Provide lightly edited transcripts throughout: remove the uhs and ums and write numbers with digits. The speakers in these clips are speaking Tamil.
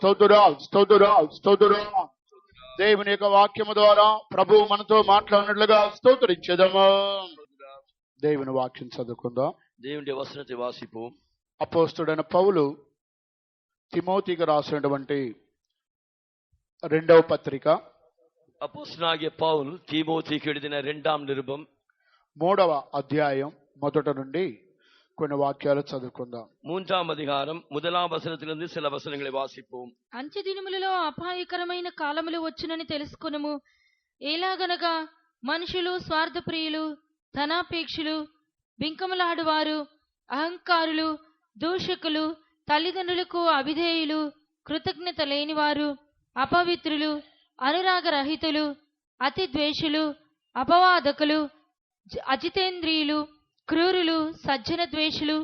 స్తోత్రం స్తోత్రం స్తోత్రం. దేవుని యొక్క వాక్యము ద్వారా ప్రభువు మనతో మాట్లాడినట్లుగా స్తోత్రించెదము. దేవుని వాక్యం చదువుకుందాం. దేవుని వచనத்தை వాసిపోం. అపోస్తలుడైన పౌలు తిమోతికి రాసినటువంటి 2వ పత్రిక, అపోస్తలుడైన పౌలు తిమోతికి எழுதின 2వ నిరుబం 3వ అధ్యాయం మొదటి నుండి కొన్ని వాక్యాలు చదువుకుందాం. 3వ అధికారం 1వ వచనத்திலிருந்து சில వచనங்களை వాసిపోం. అంచె దినములలో అపాయకరమైన కాలములు వచ్చునని తెలుసుకొనుము. ఎలాగనగా మనుషులు స్వార్థప్రియులు, ధనాపేక్షులు, బింకములాడువారు, అహంకారులు, దూషకులు, తల్లిదండ్రులకు అవిధేయులు, కృతజ్ఞత లేనివారు, అపవిత్రులు, అనురాగరహితులు, అతి ద్వేషులు, అపవాదకులు, అజితేంద్రియులు, క్రూరులు, సజ్జన ద్వేషులు,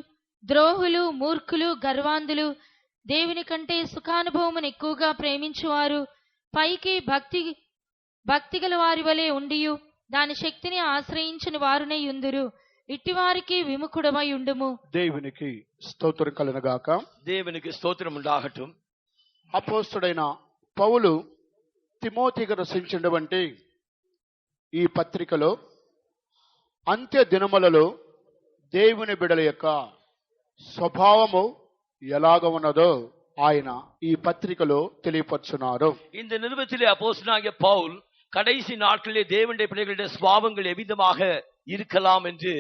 ద్రోహులు, మూర్ఖులు, గర్వాంధులు, దేవుని కంటే సుఖానుభవమును ఎక్కువగా ప్రేమించువారు, పైకి భక్తిగల వారి వలె ఉండియు దాని శక్తిని ఆశ్రయించిన వారునై యుందురు. ఇట్టివారికి విముఖుడమై ఉండుము. దేవునికి స్తోత్రం కలుగుగాక. దేవునికి స్తోత్రం ఉండాగటం. అపోస్తలుడైన పౌలు తిమోతికి రచించినటువంటి ఈ పత్రికలో అంత్య దినములలో దేవుని బిడ్డల యొక్క స్వభావము ఎలాగ ఉన్నదో ఆయన ఈ పత్రికలో తెలియపరుచున్నారు. இந்த நிருபத்திலே அப்போஸ்தலனாகிய பவுல் கடைசி நாட்களிலே தேவனுடைய பிள்ளைகளுடைய ஸ்வபாவங்கள் எவ்விதமாக இருக்கலாம் என்று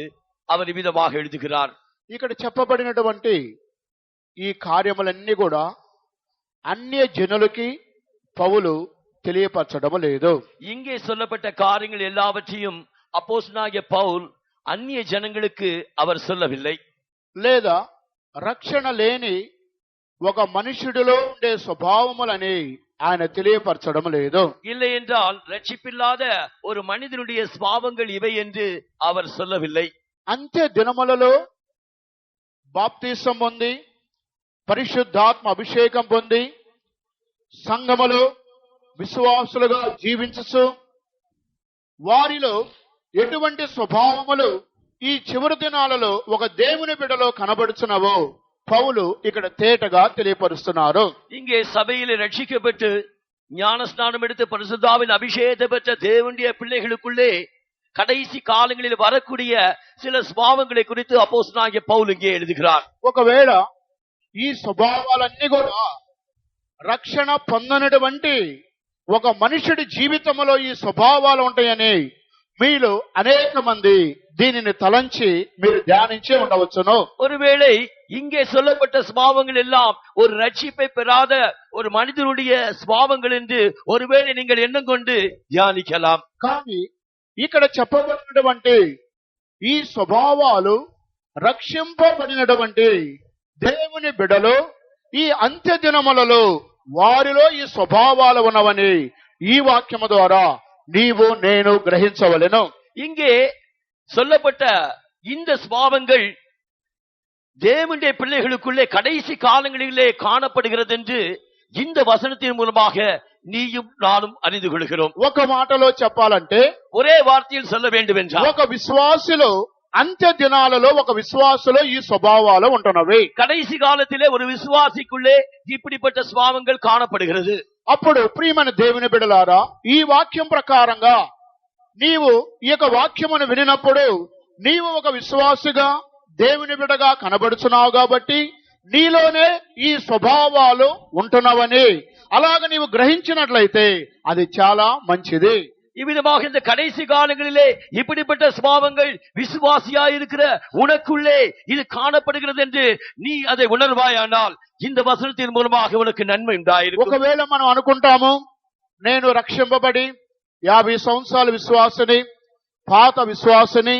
அவர் విధமாக எழுதுகிறார். ఇక్కడ చెప్పబడినటువంటి ఈ కార్యములన్నీ కూడా అన్య జనులకి పౌలు తెలియపరచడం లేదు. இங்கே சொல்லப்பட்ட காரியங்கள் எல்லாவற்றையும் அப்போஸ்தலனாகிய பவுல் అన్య జనங்களுக்கு அவர் சொல்லவில்லை. లేదా రక్షణ లేని ఒక మనుషుడిలో ఉండే స్వభావములని ఆయన తెలియపరచడం లేదు. இல்லை என்றால் ரட்சிப்பில்லாத ஒரு மனிதனுடைய ஸ்வபாவங்கள் இவை என்று அவர் சொல்லவில்லை. అంత్య దినములలో బాప్తిసం పొంది పరిశుద్ధాత్మ అభిషేకం పొంది సంఘములో విశ్వాసులుగా జీవించు వారిలో ఎటువంటి స్వభావములు ఈ చివరి దినాలలో ఒక దేవుని బిడ్డలో కనబడుచున్నవో పౌలు ఇక్కడ తేటగా తెలియపరుస్తున్నారు. இங்கே சபையிலே ரட்சிக்கப்பட்டு ஞானஸ்நானம் எடுத்து பரிசுத்தாவின் அபிஷேகத்தை பெற்ற தேவனுடைய பிள்ளைகளுக்குள்ளே கடைசி காலங்களில் வரக்கூடிய சில స్వభావங்களை குறித்து அப்போஸ்தலனாகிய పౌలు இங்கே எழுதுகிறார். ఒకవేళ ఈ స్వభావాలన్నీ కూడా రక్షణ పొందనటువంటి ఒక మనుషుడి జీవితంలో ఈ స్వభావాలు ఉంటాయని మీలో అనేక మంది దీనిని తలంచి మీరు ధ్యానించే ఉండవచ్చును. ஒருவேளை இங்கே சொல்லப்பட்ட ஸ்வபாவங்கள் எல்லாம் ஒரு ரட்சிப்பை பெறாத ஒரு மனிதனுடைய స్వభావங்கள் என்று ஒருவேளை நீங்கள் எண்ணம் கொண்டு தியானிக்கலாம். కానీ ఇక్కడ చెప్పబడినటువంటి ఈ స్వభావాలు రక్షింపబడినటువంటి దేవుని బిడ్డలు ఈ అంత్య దినములలో వారిలో ఈ స్వభావాలు ఉన్నవని ఈ వాక్యము ద్వారా నీవు నేను గ్రహించవలెను. இங்கே சொல்லப்பட்ட இந்த ஸ்வபாவங்கள் தேவனுடைய பிள்ளைகளுக்குள்ளே கடைசி காலங்களிலே காணப்படுகிறது என்று இந்த வசனத்தின் மூலமாக நீயும் நானும் அறிந்து கொள்கிறோம். ఒక మాటలో చెప్పాలంటే ஒரே வார்த்தையில் சொல்ல வேண்டும் என்றால் ఒక విశ్వాసిలో అంత్య దినాలలో ఒక విశ్వాసులో ఈ స్వభావాలు ఉంటున్నవి. கடைசி காலத்திலே ஒரு விசுவாசிக்குள்ளே இப்படிப்பட்ட ஸ்வபாவங்கள் காணப்படுகிறது. అప్పుడు ప్రియమైన దేవుని బిడ్డలారా, ఈ వాక్యం ప్రకారంగా నీవు ఈ యొక్క వాక్యమును వినినప్పుడు నీవు ఒక విశ్వాసిగా దేవుని బిడ్డగా కనబడుచున్నావు కాబట్టి నీలోనే ఈ స్వభావాలు ఉంటున్నవని అలాగ నీవు గ్రహించినట్లయితే అది చాలా మంచిది. இவ்விதமாக இந்த கடைசி காலங்களிலே இப்படிப்பட்ட ஸ்வபாவங்கள் விசுவாசியாய் இருக்கிற உனக்குள்ளே இது காணப்படுகிறது என்று நீ அதை உணர்வாயானால் இந்த வசனத்தின் மூலமாக உனக்கு நன்மை உண்டாயிருக்கும். ఒకవేళ మనం అనుకుంటాము నేను రక్షింపబడి 50 సంవత్సరాల విశ్వాసిని, పాత విశ్వాసిని,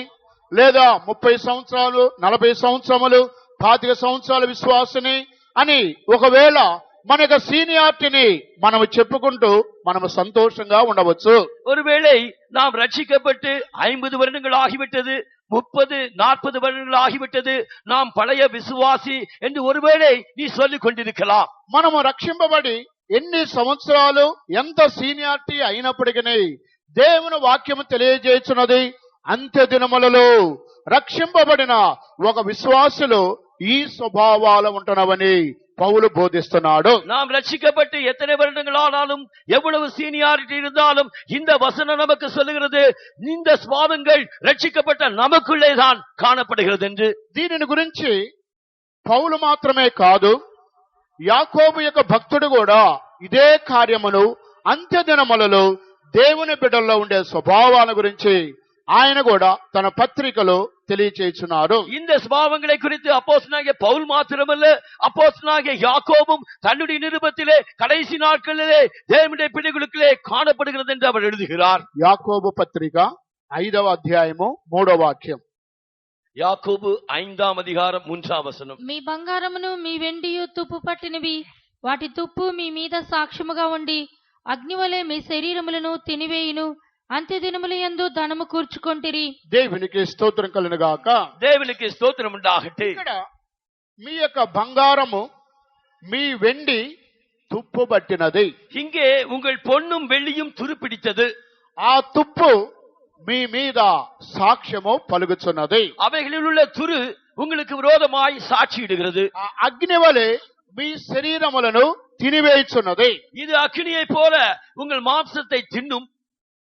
లేదా 30 సంవత్సరాలు 40 సంవత్సరములు 25 సంవత్సరాల విశ్వాసిని అని ఒకవేళ మన యొక్క సీనియారిటీని మనం చెప్పుకుంటూ మనము సంతోషంగా ఉండవచ్చు. ஒருவேளை நாம் ரட்சிக்கப்பட்டு 50 வருடங்கள் ஆகிவிட்டது, 30, 40 வருடங்கள் ஆகிவிட்டது, நாம் பழைய விசுவாசி என்று ஒருவேளை நீ சொல்லிக் கொண்டிருக்கலாம். మనము రక్షింపబడి ఎన్ని సంవత్సరాలు ఎంత సీనియారిటీ అయినప్పటికీ దేవుని వాక్యము తెలియజేస్తున్నది అంత్య దినములలో రక్షింపబడిన ఒక విశ్వాసులు ఈ స్వభావాలు ఉంటున్నవని పౌలు బోధిస్తున్నాడు. நாம் ரட்சிக்கப்பட்டு எத்தனை வருடங்கள் ஆனாலும் எவ்வளவு சீனியாரிட்டி இருந்தாலும் இந்த வசனம் நமக்கு சொல்லுகிறது இந்த சுபாவங்கள் ரட்சிக்கப்பட்ட நமக்குள்ளே தான் காணப்படுகிறது என்று. దీనిని గురించి పౌలు మాత్రమే కాదు, యాకోబు యొక్క భక్తుడు కూడా ఇదే కార్యమును అంత్య దినములలో దేవుని బిడ్డల్లో ఉండే స్వభావాల గురించి ఆయన కూడా తన పత్రికలో తెలియచేస్తున్నారు. இந்த சுபாவங்களை குறித்து அப்போஸ்தலனாகிய பவுல் மாத்திரமல்ல, அப்போஸ்தலனாகிய யாக்கோபும் தன்னுடைய நிருபத்திலே கடைசி நாட்களிலே தேவனுடைய பிள்ளைகளுக்குள்ளே காணப்படுகிறது என்று அவர் எழுதுகிறார். యాకోబు పత్రిక 5వ అధ్యాయము 3వ వాక్యం. యాకోబు 5వ అధ్యాయం 3వ వచనం. మీ బంగారమును మీ వెండియు తుప్పు పట్టినవి, వాటి తుప్పు మీ మీద సాక్ష్యముగా ఉండి అగ్నివలే మీ శరీరములను తినివేయును, అంత్యదినముల యందు ధనము కూర్చుకొంటిరి. దేవునికి స్తోత్రం కలుగును గాక. దేవునికి స్తోత్రం ఉండాగట్టే. ఇక్కడ మీ యొక్క బంగారము మీ వెండి తుప్పు పట్టినది. இங்கே உங்கள் பொன்னும் வெள்ளியும் துருப்பிடித்தது. ఆ తుప్పు మీ మీద సాక్ష్యము పలుకుచున్నది. அவைகளில் உள்ள துரு உங்களுக்கு விரோதமாய் சாட்சியிடுகிறது. ఆ అగ్ని వలె మీ శరీరములను తినివేయుచున్నది. இது அக்கினியை போல உங்கள் மாంసத்தை தின்னும்.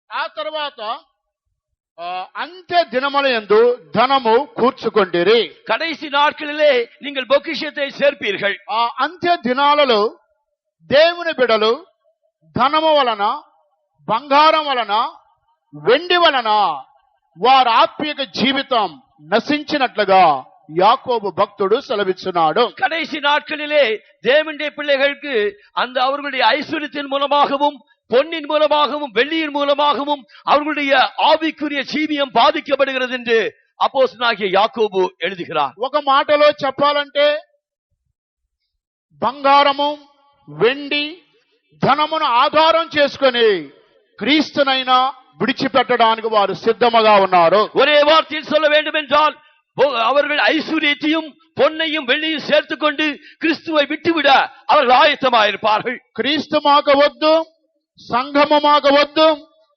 ఆ తర్వాత అంత్య దినముల యందు ధనము కూర్చుకొంటిరి. கடைசி நாட்களிலே நீங்கள் பொக்கிஷத்தை சேர்ப்பீர்கள். ఆ అంత్య దినాలలో దేవుని బిడలు ధనము వలన, బంగారం వలన, వెండి వలన వారి ఆత్మీయ జీవితం నశించినట్లుగా యాకోబు భక్తుడు సెలవిస్తున్నాడు. கடைசி நாட்களிலே தேவனுடைய பிள்ளைகளுக்கு அந்த அவர்களுடைய ஐஸ்வர்யத்தின் மூலமாகவும் பொன்னின் மூலமாகவும் வெள்ளியின் மூலமாகவும் அவர்களுடைய ஆவிக்குரிய ஜீவியம் பாதிக்கப்படுகிறது என்று அப்போஸ்தலனாகிய யாக்கோபு எழுதுகிறார். ఒక మాటలో చెప్పాలంటే బంగారము, వెండి, ధనమును ఆధారం చేసుకొని క్రీస్తునైనా విడిచిపెట్టడానికి వారు సిద్ధముగా ఉన్నారు. ஒரே வார்த்தையில் சொல்ல வேண்டும் என்றால் அவர்கள் ஐஸ்வர்யத்தையும் பொன்னையும் வெள்ளியும் சேர்த்துக் கொண்டு கிறிஸ்துவை விட்டுவிட அவர்கள் ஆயத்தமாயிருப்பார்கள். క్రీస్తు మాకు వద్దు, సంఘము మాకు వద్దు,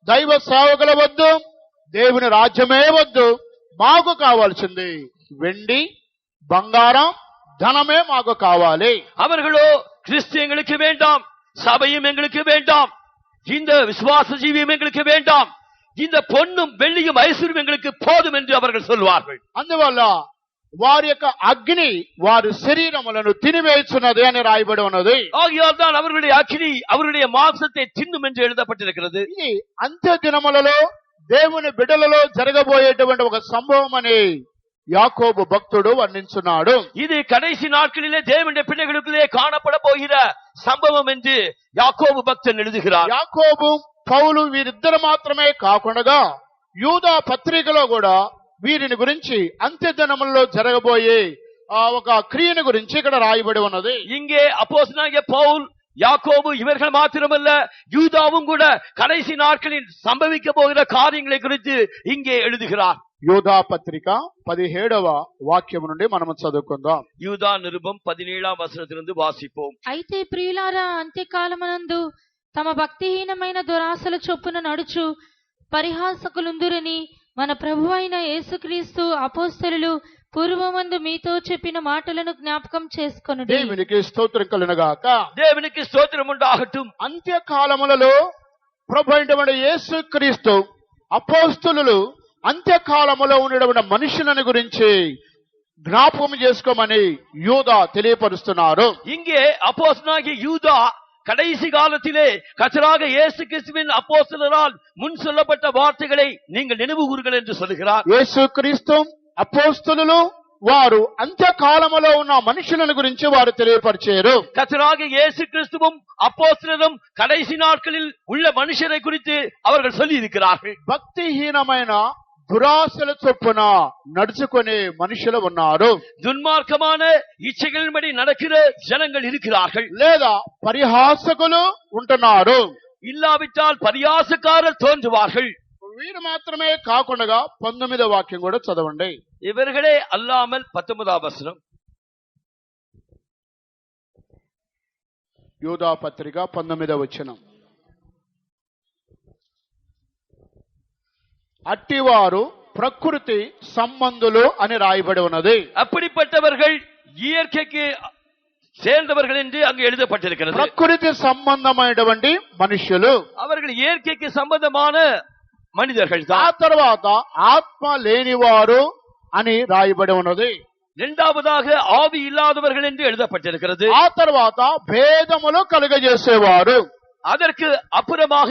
దైవ సేవకుల వద్దు, దేవుని రాజ్యమే వద్దు, మాకు కావాల్సింది వెండి, బంగారం, ధనమే మాకు కావాలి. அவர்களோ கிறிஸ்து எங்களுக்கு வேண்டாம், சபையும் எங்களுக்கு வேண்டாம், இந்த விசுவாச ஜீவியம் எங்களுக்கு வேண்டாம், இந்த பொன்னும் வெள்ளியும் ஐஸ்வர்யம் எங்களுக்கு போதும் என்று அவர்கள் சொல்வார்கள். అందువల్ల వారి యొక్క అగ్ని వారి శరీరములను తినివేస్తున్నది అని రాయబడి ఉన్నది. ஆகையால் தான் அவர்களுடைய அக்கினி அவருடைய மாంసத்தை தின்னும் என்று எழுதப்பட்டிருக்கிறது. ఇది అంత్య దినములలో దేవుని బిడ్డలలో జరగబోయేటువంటి ఒక సంభవం అని యాకోబు భక్తుడు వర్ణించున్నాడు. இது கடைசி நாட்களிலே தேவனுடைய பிள்ளைகளுக்குள்ளே காணப்பட போகிற சம்பவம் என்று யாக்கோபு பக்தன் எழுதுகிறார். యాకోబు, పౌలు వీరిద్దరు మాత్రమే కాకుండా యూదా పత్రికలో కూడా వీరిని గురించి అంత్య దినములలో జరగబోయే ఒక క్రియను గురించి ఇక్కడ రాయబడి ఉన్నది. இங்கே அப்போஸ்தலனாகிய பவுல், யாக்கோபு இவர்கள் மாத்திரமல்ல, யூதாவும் கூட கடைசி நாட்களில் சம்பவிக்க போகிற காரியங்களை குறித்து இங்கே எழுதுகிறார். యూదా పత్రిక 17వ వాక్యం నుండి మనం చదువుకుందాం. யூதா நிருபம் 17వ వచనத்திலிருந்து వాసిపోం. అయితే ప్రియులారా, అంత్యకాలమునందు తమ భక్తిహీనమైన దురాశల చొప్పున నడుచు పరిహాసకులుందురని మన ప్రభు అయిన యేసుక్రీస్తు అపోస్తలులు పూర్వమందు మీతో చెప్పిన మాటలను జ్ఞాపకం చేసుకొనుడి. దేవునికి స్తోత్రం కలుగునుగాక. దేవునికి స్తోత్రం ఉండాగట్டும். అంత్యకాలములలో ప్రభు అయినటువంటి యేసుక్రీస్తు అపోస్తలులు అంత్యకాలములో ఉండేటువంటి మనుషులను గురించి జ్ఞాపకం చేసుకోమని యూదా తెలియపరుస్తున్నారు. இங்கே அப்போஸ்தலனாகிய யூதா கடைசி காலத்திலே கர்த்தராக இயேசு கிறிஸ்துவின் அப்போஸ்தலரால் முன் சொல்லப்பட்ட வார்த்தைகளை நீங்கள் நினைவு கூறுங்கள் என்று சொல்கிறார். యేసుక్రీస్తు అపోస్తలులు వారు అంత్యకాలములో ఉన్న మనుషులను గురించి వారు తెలియపరిచారు. கர்த்தராக இயேசு கிறிஸ்துவும் அப்போஸ்தலரும் கடைசி நாட்களில் உள்ள மனுஷரை குறித்து அவர்கள் சொல்லி இருக்கிறார்கள். భక్తిహీనమైన దురాశల చొప్పున నడుచుకునే మనుషులు ఉన్నారు. துன்மார்க்கமான இச்சைகளின்படி நடக்கிற ஜனங்கள் இருக்கிறார்கள். లేదా పరిహాసకులు ఉంటున్నారు. இல்லாவிட்டால் பரியாசக்காரர் தோன்றுவார்கள். వీరు మాత్రమే కాకుండా 19వ వాక్యం కూడా చదవండి. இவர்களே அல்லாமல் 19వ వచనం. యూదా పత్రిక 19వ వచనం. అట్టివారు ప్రకృతి సంబంధులు అని రాయబడి ఉన్నది. அப்படிப்பட்டவர்கள் இயற்கைக்கு சேர்ந்தவர்கள் என்று அங்கு எழுதப்பட்டிருக்கிறது. ప్రకృతి సంబంధమైనటువంటి మనుషులు, அவர்கள் இயற்கைக்கு சம்பந்தமான మనిదர்கள் ఆ తర్వాత ఆత్మ లేనివారు అని రాయబడి ఉన్నది. இரண்டாவதாக ஆவி இல்லாதவர்கள் என்று எழுதப்பட்டிருக்கிறது. ఆ తర్వాత భేదములు కలుగజేసేవారు, அதற்கு அப்புறமாக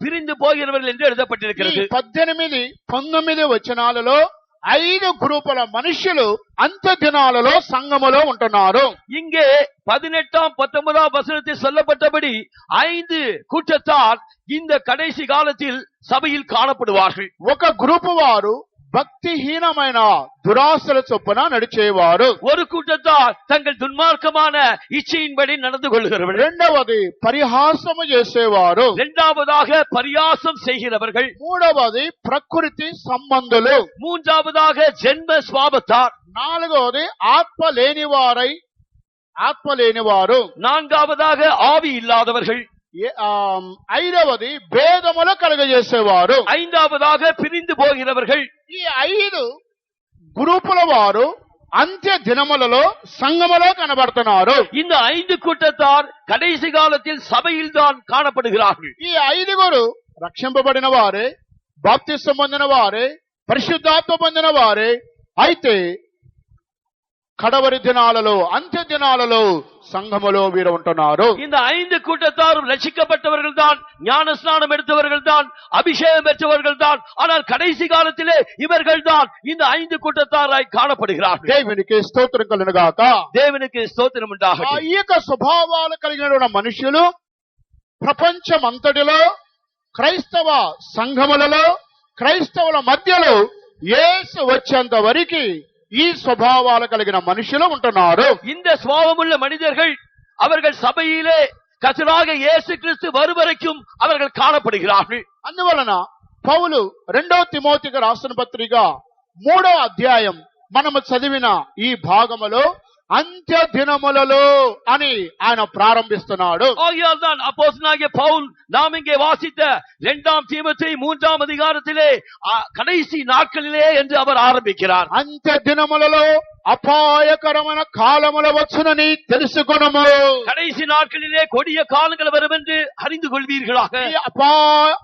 பிரிந்து போகிறவர்கள் என்று எழுதப்பட்டிருக்கிறது. 18, 19 వచనాలలో 5 గ్రూపుల మనుషులు అంత్య దినాలలో సంఘములో ఉంటున్నారు. இங்கே 18, 19 வசனத்தில் சொல்லப்பட்டபடி 5 கூட்டத்தார் இந்த கடைசி காலத்தில் சபையில் காணப்படுவார்கள். ఒక గ్రూపు వారు భక్తిహీనమైన దురాశల చొప్పున నడిచేవారు, ஒரு கூட்டத்தார் தங்கள் துன்மார்க்கமான இச்சையின்படி நடந்து கொள்கிறவர்கள். రెండవది పరిహాసము చేసేవారు, இரண்டாவதாக பரியாசம் செய்கிறவர்கள். మూడవది ప్రకృతి సంబంధులు, மூன்றாவதாக ஜென்ம சுவாபத்தார். నాలుగవది ఆత్మ లేనివారు, நான்காவதாக ஆவி இல்லாதவர்கள். ఐదవది భేదములు కలుగజేసేవారు, ஐந்தாவதாக பிரிந்து போகிறவர்கள். ఈ 5 గ్రూపుల వారు అంత్య దినములలో సంఘములో కనబడుతున్నారు. இந்த 5 கூட்டத்தார் கடைசி காலத்தில் சபையில் தான் காணப்படுகிறார்கள். ఈ 5 రక్షింపబడిన వారే, బాప్తిసం పొందిన వారే, పరిశుద్ధాత్మ పొందిన వారే. అయితే కడవరి దినాలలో అంత్య దినాలలో సంఘములో వీరు ఉంటున్నారు. இந்த 5 கூட்டத்தாரும் ரட்சிக்கப்பட்டவர்கள் தான், ஞான ஸ்நானம் எடுத்தவர்கள் தான், அபிஷேகம் பெற்றவர்கள் தான். ஆனால் கடைசி காலத்திலே இவர்கள் தான் இந்த 5 கூட்டத்தாராய் காணப்படுகிறார்கள். దేవునికి స్తోత్రం కలుగును గాక. தேவனுக்கு ஸ்தோத்திரம் உண்டாகட்டும். ఈ యొక్క స్వభావాలు కలిగిన మనుషులు ప్రపంచమంతటిలో క్రైస్తవ సంఘములలో క్రైస్తవుల మధ్యలో యేసు వచ్చేంత వరకు ఈ స్వభావాలు కలిగిన మనుషులు ఉంటున్నారు. இந்த சுபாவமுள்ள மனிதர்கள் அவர்கள் சபையிலே கர்த்தராகிய இயேசு கிறிஸ்து வரும் வரைக்கும் அவர்கள் காணப்படுகிறார்கள். అందువలన పౌలు 2 తిమోతికి రాసిన పత్రిక 3వ అధ్యాయం మనము చదివిన ఈ భాగములో అంత్య దినములలో అని ఆయన ప్రారంభిస్తున్నాడు. ஆகையால் தான் அப்போஸ்தலனாகிய பவுல் நாம் இங்கே வாசித்த 2 தீமோத்தேயு 3ஆம் அதிகாரத்திலே கடைசி நாட்களிலே என்று அவர் ஆரம்பிக்கிறார். అంత్య దినములలో అపాయకరమైన కాలములు వచ్చునని తెలుసుకొనుము. கடைசி நாட்களிலே கொடிய காலங்கள் வரும் என்று அறிந்து கொள்வீர்களாக. ఈ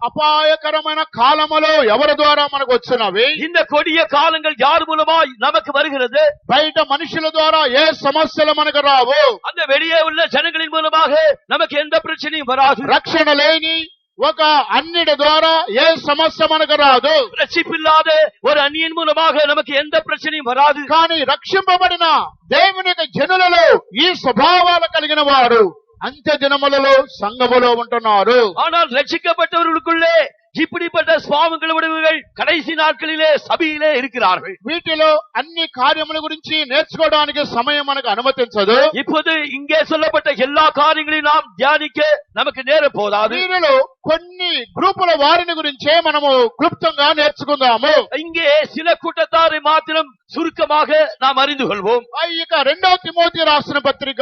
అపాయకరమైన కాలములు ఎవరి ద్వారా మనకు వచ్చినవి? இந்த கொடிய காலங்கள் யார் மூலமாய் நமக்கு வருகிறது? బయట మనుషుల ద్వారా ఏ సమస్యలు మనకు రావు. அந்த வெளியே உள்ள ஜனங்களின் மூலமாக நமக்கு எந்த பிரச்சனையும் வராது. రక్షణ లేని ఒక అన్యుడి ద్వారా ఏ సమస్య మనకు రాదు. రక్షిப்பில்லாத ஒரு అన్యన్ மூலமாக நமக்கு எந்த பிரச்சனையும் வராது. కానీ రక్షింపబడిన దేవుని యొక్క జనులలో ఈ స్వభావాలు కలిగిన వారు అంత్య దినములలో సంఘములో ఉంటున్నారు. ஆனால் ரட்சிக்கப்பட்டவர்களுக்குள்ளே இப்படிப்பட்ட சுபாவங்கள் உடையவர்கள் கடைசி நாட்களிலே சபையிலே இருக்கிறார்கள். వీటిలో అన్ని కార్యముల గురించి నేర్చుకోవడానికి సమయం మనకు అనుమతించదు. இப்போது இங்கே சொல்லப்பட்ட எல்லா காரியங்களையும் நாம் தியானிக்க நமக்கு நேரம் போதாது. వీరిలో కొన్ని గ్రూపుల వారిని గురించే మనము క్లుప్తంగా నేర్చుకుందాము. இங்கே சில கூட்டத்தாரை மாத்திரம் சுருக்கமாக நாம் அறிந்து கொள்வோம். ఇక 2 తిమోతి రాసిన పత్రిక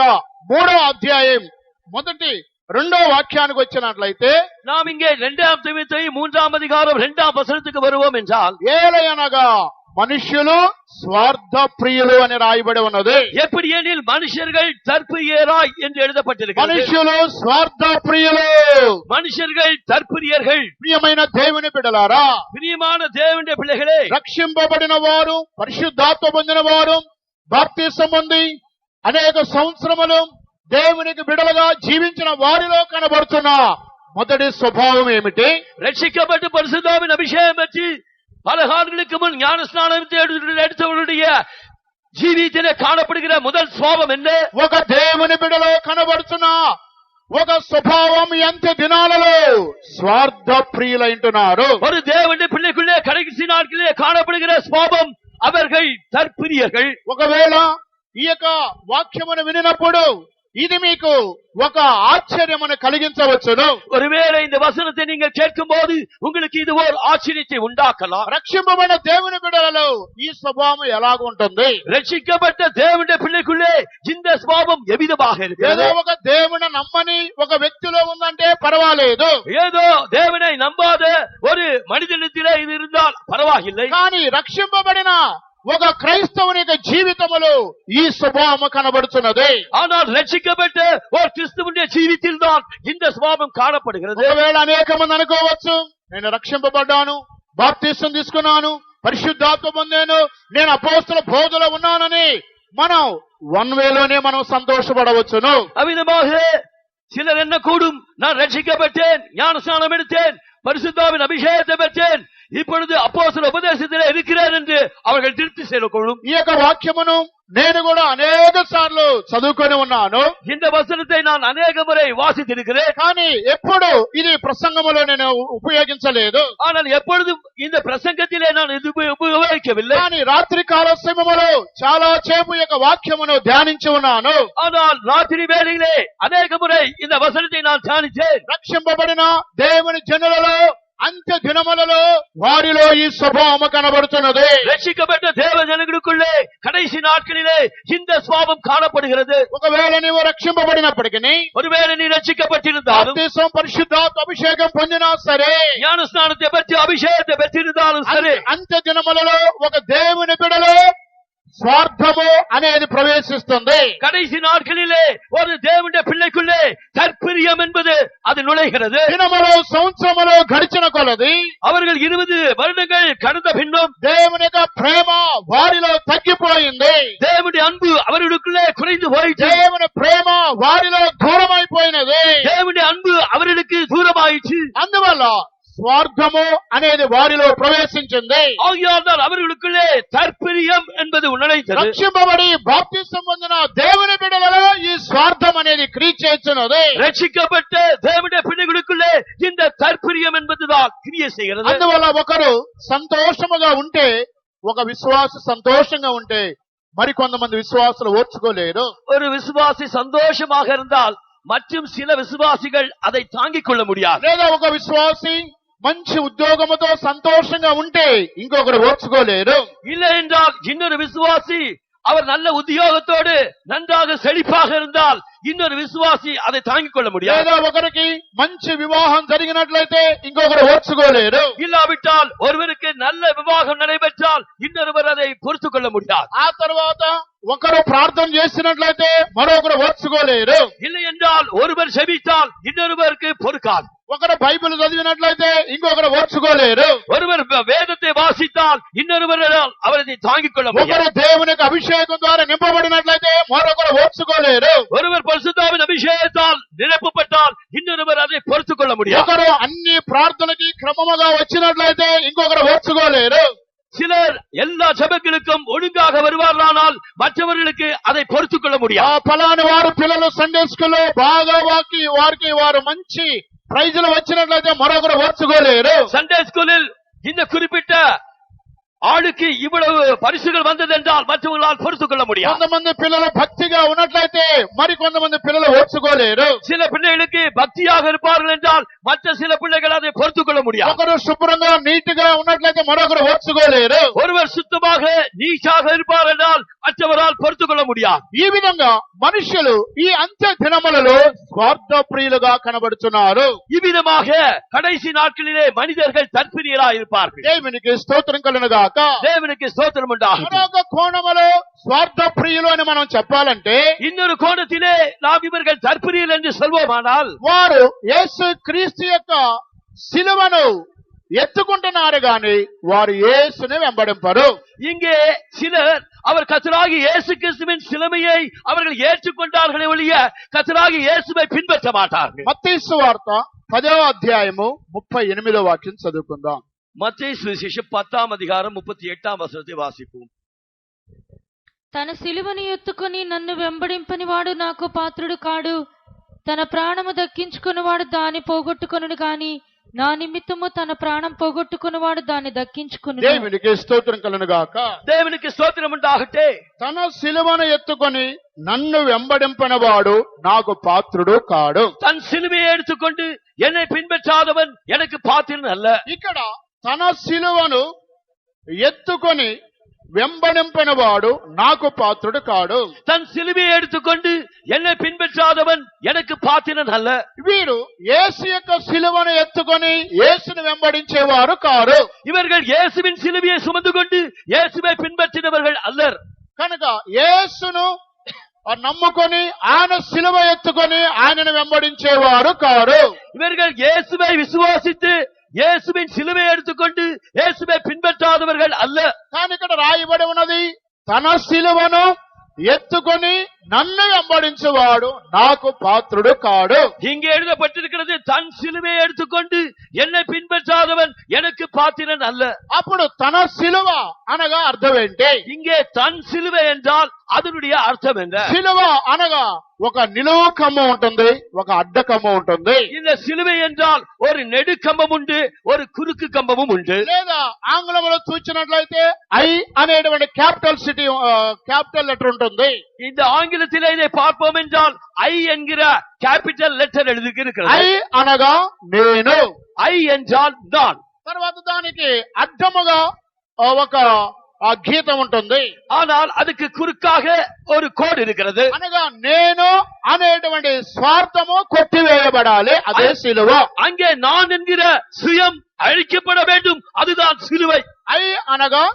3వ అధ్యాయం 1-2 వాక్యానికి వచ్చినట్లయితే நாம் இங்கே 2 தீமோத்தேயு 3ஆம் அதிகாரம் 2ஆம் வசனத்துக்கு வருவோம் என்றால், ఏలయనగా మనుష్యులు స్వార్థ ప్రియులు అని రాయబడి ఉన్నది. எப்படியெனில் மனுஷர்கள் தற்பிரியராய் என்று எழுதப்பட்டிருக்கிறது. మనుష్యులు స్వార్థ ప్రియులు, மனுஷர்கள் தற்பிரியர்கள். ప్రియమైన దేవుని బిడ్డలారా, பிரியமான தேவனுடைய பிள்ளைகளே, రక్షింపబడిన వారు, పరిశుద్ధాత్మ పొందిన వారు, బాప్తిసం పొంది అనేక సంవత్సరములు దేవునికి బిడలుగా జీవించిన వారిలో కనబడుతున్న మొదటి స్వభావం ఏమిటి? ரட்சிக்கப்பட்டு பரிசுத்தாவின் அபிஷேகம் பெற்று பல காலங்களுக்கு முன் ஞானஸ்நானம் எடுத்தவருடைய ஜீவியத்திலே காணப்படுகிற முதல் சுபாவம் என்ன? ఒక దేవుని బిడలో కనబడుతున్న ఒక స్వభావం అంత్య దినాలలో స్వార్థ ప్రియులైంటున్నారు. ஒரு தேவனுடைய பிள்ளைக்குள்ளே கடைசி நாட்களிலே காணப்படுகிற சுபாவம் அவர்கள் தற்பிரியர்கள். ఒకవేళ ఈ యొక్క వాక్యమును వినినప్పుడు ఇది మీకు ఒక ఆశ్చర్యమును కలిగించవచ్చును. ஒருவேளை இந்த வசனத்தை நீங்கள் கேட்கும் போது உங்களுக்கு இது ஒரு ஆச்சரியத்தை உண்டாக்கலாம். రక్షింపబడిన దేవుని బిడ్డలలో ఈ స్వభావం ఎలాగ ఉంటుంది? ரட்சிக்கப்பட்ட தேவனுடைய பிள்ளைக்குள்ளே இந்த சுபாவம் எவ்விதமாக இருக்கிறது? ఏదో ఒక దేవుని నమ్మని ఒక వ్యక్తిలో ఉందంటే పర్వాలేదు. ஏதோ தேவனை நம்பாத ஒரு மனிதனிடத்திலே இது இருந்தால் பரவாயில்லை. కానీ రక్షింపబడిన ఒక క్రైస్తవుని యొక్క జీవితములో ఈ స్వభావం కనబడుతున్నది. ஆனால் ரட்சிக்கப்பட்ட ஒரு கிறிஸ்துவனுடைய ஜீவித்தில் தான் இந்த சுபாவம் காணப்படுகிறது. ఒకవేళ అనేక మంది అనుకోవచ్చు, నేను రక్షింపబడ్డాను, బాప్తిసం తీసుకున్నాను, పరిశుద్ధాత్మ పొందాను, నేను అపోస్తల బోధలో ఉన్నానని మనం వన్ వేలోనే మనం సంతోషపడవచ్చును. அவ்விதமாக சிலர் என்ன கூடும், நான் ரட்சிக்கப்பட்டேன், ஞானஸ்நானம் எடுத்தேன், பரிசுத்தாவின் அபிஷேகத்தை பெற்றேன், இப்பொழுது அப்போஸ்தல உபதேசத்திலே இருக்கிறேன் என்று அவர்கள் திருப்தி செய்யக்கூடும். ఈ యొక్క వాక్యమును నేను కూడా అనేక సార్లు చదువుకొని ఉన్నాను, இந்த வசனத்தை நான் அநேக முறை வாசித்திருக்கிறேன், కానీ ఎప్పుడు ఇది ప్రసంగములో నేను ఉపయోగించలేదు. ஆனால் எப்பொழுதும் இந்த பிரசங்கத்திலே நான் இது உபயோகிக்கவில்லை. కానీ రాత్రి కాల సమయములో చాలా సేపు ఈ యొక్క వాక్యమును ధ్యానించి ఉన్నాను. ஆனால் ராத்திரி வேளையிலே அநேக முறை இந்த வசனத்தை நான் தியானித்தேன். రక్షింపబడిన దేవుని జనులలో అంత్య దినములలో వారిలో ఈ స్వభావం కనబడుతున్నది. ரட்சிக்கப்பட்ட தேவ ஜனங்களுக்குள்ளே கடைசி நாட்களிலே இந்த சுபாவம் காணப்படுகிறது. ఒకవేళ నీవు రక్షింపబడినప్పటికీ, ஒருவேளை நீ ரட்சிக்கப்பட்டிருந்தாலும், బాప్తిసం పరిశుద్ధాత్మ అభిషేకం పొందినా సరే, ஞானஸ்நானத்தை பற்றி அபிஷேகத்தை பெற்றிருந்தாலும் சரி, అంత్య దినములలో ఒక దేవుని బిడ్డలో స్వార్థము అనేది ప్రవేశిస్తుంది. கடைசி நாட்களிலே ஒரு தேவனுடைய பிள்ளைக்குள்ளே தற்பிரியம் என்பது அது நுழைகிறது. దినములు సంవత్సరములు గడిచిన కొలది அவர்கள் 20 வருடங்கள் கடந்த பின்னும் దేవుని యొక్క ప్రేమ వారిలో తగ్గిపోయింది. தேவனுடைய அன்பு அவர்களுக்குள்ளே குறைந்து போயிற்று. దేవుని ప్రేమ వారిలో దూరమైపోయినది. தேவனுடைய அன்பு அவர்களுக்கு தூரமாயிற்று. అందువల్ల స్వార్థము అనేది వారిలో ప్రవేశించింది. ஆகையால் தான் அவர்களுக்குள்ளே தற்பிரியம் என்பது நுழைந்தது. రక్షింపబడి బాప్తిసం పొందిన దేవుని బిడ్డలలో ఈ స్వార్థం అనేది క్రియ చేస్తున్నది. ரட்சிக்கப்பட்ட தேவனுடைய பிள்ளைகளுக்குள்ளே இந்த தற்பிரியம் என்பதுதான் கிரியை செய்கிறது. అందువల్ల ఒకరు సంతోషముగా ఉంటే, ఒక విశ్వాస సంతోషంగా ఉంటే మరికొంతమంది విశ్వాసులు ఓర్చుకోలేరు. ஒரு விசுவாசி சந்தோஷமாக இருந்தால் மற்றும் சில விசுவாசிகள் அதை தாங்கிக் கொள்ள முடியாது. లేదా ఒక విశ్వాసి మంచి ఉద్యోగముతో సంతోషంగా ఉంటే ఇంకొకరు ఓర్చుకోలేరు. இல்லை என்றால் இன்னொரு விசுவாசி அவர் நல்ல உத்தியோகத்தோடு நன்றாக செழிப்பாக இருந்தால் இன்னொரு விசுவாசி அதை தாங்கிக் கொள்ள முடியாது. లేదా ఒకరికి మంచి వివాహం జరిగినట్లయితే ఇంకొకరు ఓర్చుకోలేరు. இல்லாவிட்டால் ஒருவருக்கு நல்ல விவாகம் நடைபெற்றால் இன்னொருவர் அதை பொறுத்துக் கொள்ள முடியாது. ఆ తర్వాత ఒకరు ప్రార్థన చేసినట్లయితే మరొకరు ఓర్చుకోలేరు. இல்லை என்றால் ஒருவர் செபித்தால் இன்னொருவருக்கு பொறுக்காது. ఒకరు బైబిల్ చదివినట్లయితే ఇంకొకరు ఓర్చుకోలేరు. ஒருவர் வேதத்தை வாசித்தால் இன்னொருவர் அவரை தாங்கிக் கொள்ள ఒకరు முடியாது. దేవునికి అభిషేకం ద్వారా నింపబడినట్లయితే మరొకరు ఓర్చుకోలేరు. ஒருவர் பரிசுத்தாவின் அபிஷேகத்தால் நிரப்பப்பட்டால் இன்னொருவர் அதை பொறுத்துக் கொள்ள முடியாது. ఒకరు అన్ని ప్రార్థనకి క్రమముగా వచ్చినట్లయితే ఇంకొకరు ఓర్చుకోలేరు. சிலர் எல்லா ஜெபங்களுக்கும் ஒழுங்காக வருவார்களானால் மற்றவர்களுக்கு அதை பொறுத்துக் கொள்ள ఆ முடியாது. ఫలాని వారు పిల్లలు సండే స్కూల్లో బాగా వారికి వారు మంచి ప్రైజులు వచ్చినట్లయితే మరొకరు ఓర్చుకోలేరు. சண்டே ஸ்கூலில் இந்த குறிப்பிட்ட ஆளுக்கு இவ்வளவு பரிசுகள் வந்தது என்றால் மற்றவர்களால் பொறுத்துக் கொள்ள முடியாது. కొంతమంది పిల్లలు భక్తిగా ఉన్నట్లయితే మరి కొంతమంది పిల్లలు ఓర్చుకోలేరు. சில பிள்ளைகளுக்கு பக்தியாக இருப்பார்கள் என்றால் மற்ற சில பிள்ளைகள் அதை பொறுத்துக் கொள்ள முடியாது. ఒకరు శుభ్రంగా నీట్ గా ఉన్నట్లయితే మరొకరు ఓర్చుకోలేరు. ஒருவர் சுத்தமாக நீச்சாக இருப்பார் என்றால் மற்றவரால் பொறுத்துக் கொள்ள முடியாது. ఈ విధంగా మనుషులు ఈ అంత్య దినములలో స్వార్థ ప్రియులుగా కనబడుతున్నారు. இவ்விதமாக கடைசி நாட்களிலே மனிதர்கள் தற்பிரியராக இருப்பார்கள். దేవునికి స్తోత్రం కలుగునుగాక. தேவனுக்கு ஸ்தோத்திரம் உண்டாகும். మరొక కోణములో స్వార్థ ప్రియులు అని మనం చెప్పాలంటే, இன்னொரு கோணத்திலே நாம் இவர்கள் தற்பிரியல் என்று சொல்வோமானால் వారు యేసు క్రీస్తు యొక్క శిలువను ఎత్తుకుంటున్నారు గాని వారు యేసుని వెంబడింపరు. இங்கே சிலர் அவர் கர்த்தராகிய இயேசு கிறிஸ்துவின் சிலுவையை அவர்கள் ஏற்றுக்கொண்டார்களே ஒழிய கர்த்தராகிய இயேசுவை பின்பற்ற மாட்டார்கள். మత్తయి సువార్త 10వ అధ్యాయము 38వ వాక్యం చదువుకుందాం. மத்தேயு சுவிசேஷம் 10ஆம் அதிகாரம் 38ஆம் வசனத்தை வாசிப்போம். తన సిలువను ఎత్తుకొని నన్ను వెంబడింపని వాడు నాకు పాత్రుడు కాడు. తన ప్రాణము దక్కించుకున్నవాడు దాన్ని పోగొట్టుకొనుడు గాని నా నిమిత్తము తన ప్రాణం పోగొట్టుకున్నవాడు దాన్ని దక్కించుకును. దేవునికి స్తోత్రం కలుగునుగాక. தேவனுக்கு ஸ்தோத்திரம் உண்டாகட்டே. తన సిలువను ఎత్తుకొని నన్ను వెంబడింపనవాడు నాకు పాత్రుడు కాడు. தன் சிலுவையை எடுத்துக்கொண்டு என்னை பின்பற்றாதவன் எனக்கு பாத்திரன் அல்ல. ఇక్కడ తన సిలువను ఎత్తుకొని వెంబడింపని వాడు నాకు పాత్రుడు కాడు. தன் சிலுவையை எடுத்துக்கொண்டு என்னை பின்பற்றாதவன் எனக்கு பாத்திரன் அல்ல. వీరు యేసు యొక్క సిలువను ఎత్తుకొని యేసును వెంబడించేవారు కారు. இவர்கள் இயேசுவின் சிலுவையை சுமந்து கொண்டு இயேசுவை பின்பற்றினவர்கள் அல்லர். కనుక యేసును నమ్ముకొని ఆయన సిలువ ఎత్తుకొని ఆయనను వెంబడించేవారు కారు. இவர்கள் இயேசுவை விசுவாசித்து இயேசுவின் சிலுவை எடுத்துக்கொண்டு இயேசுவை பின்பற்றாதவர்கள் அல்ல. కానీ ఇక్కడ రాయబడి ఉన్నది, తన సిలువను ఎత్తుకొని నన్ను వెంబడించేవాడు నాకు పాత్రుడు కాడు. இங்கே எழுதப்பட்டிருக்கிறது, தன் சிலுவையை எடுத்துக்கொண்டு என்னை பின்பற்றாதவன் எனக்கு பாத்திரன் அல்ல. అప్పుడు తన సిలువ అనగా అర్థం ఏంటి? இங்கே தன் சிலுவை என்றால் அதனுடைய అర్థం என்ன? సిలువ అనగా ఒక నిలువు కమ్మ ఉంటుంది, ఒక అడ్డ కమ్మ ఉంటుంది. இந்த சிலுவை என்றால் ஒரு நெடு கம்பம் உண்டு, ஒரு குறுக்கு கம்பமும் உண்டு. లేదా ఆంగ్లంలో చూసినట్లయితే ఐ అనేటువంటి క్యాపిటల్ లెటర్ ఉంటుంది. இந்த ஆங்கிலத்திலே இதை பார்ப்போம் என்றால் ஐ என்கிற கேபிட்டல் லெட்டர் எழுதியிருக்கிறது. ఐ అనగా నేను, ஐ என்றால் நான். తర్వాత దానికి అడ్డముగా ఒక గీతం ఉంటుంది. ஆனால் அதுக்கு குறுக்காக ஒரு கோடு இருக்கிறது. అనగా నేను అనేటువంటి స్వార్థము కొట్టివేయబడాలి, అదే సిలువ. அங்கே நான் என்கிற சுயம் அழிக்கப்பட வேண்டும், அதுதான் சிலுவை. ఐ అనగా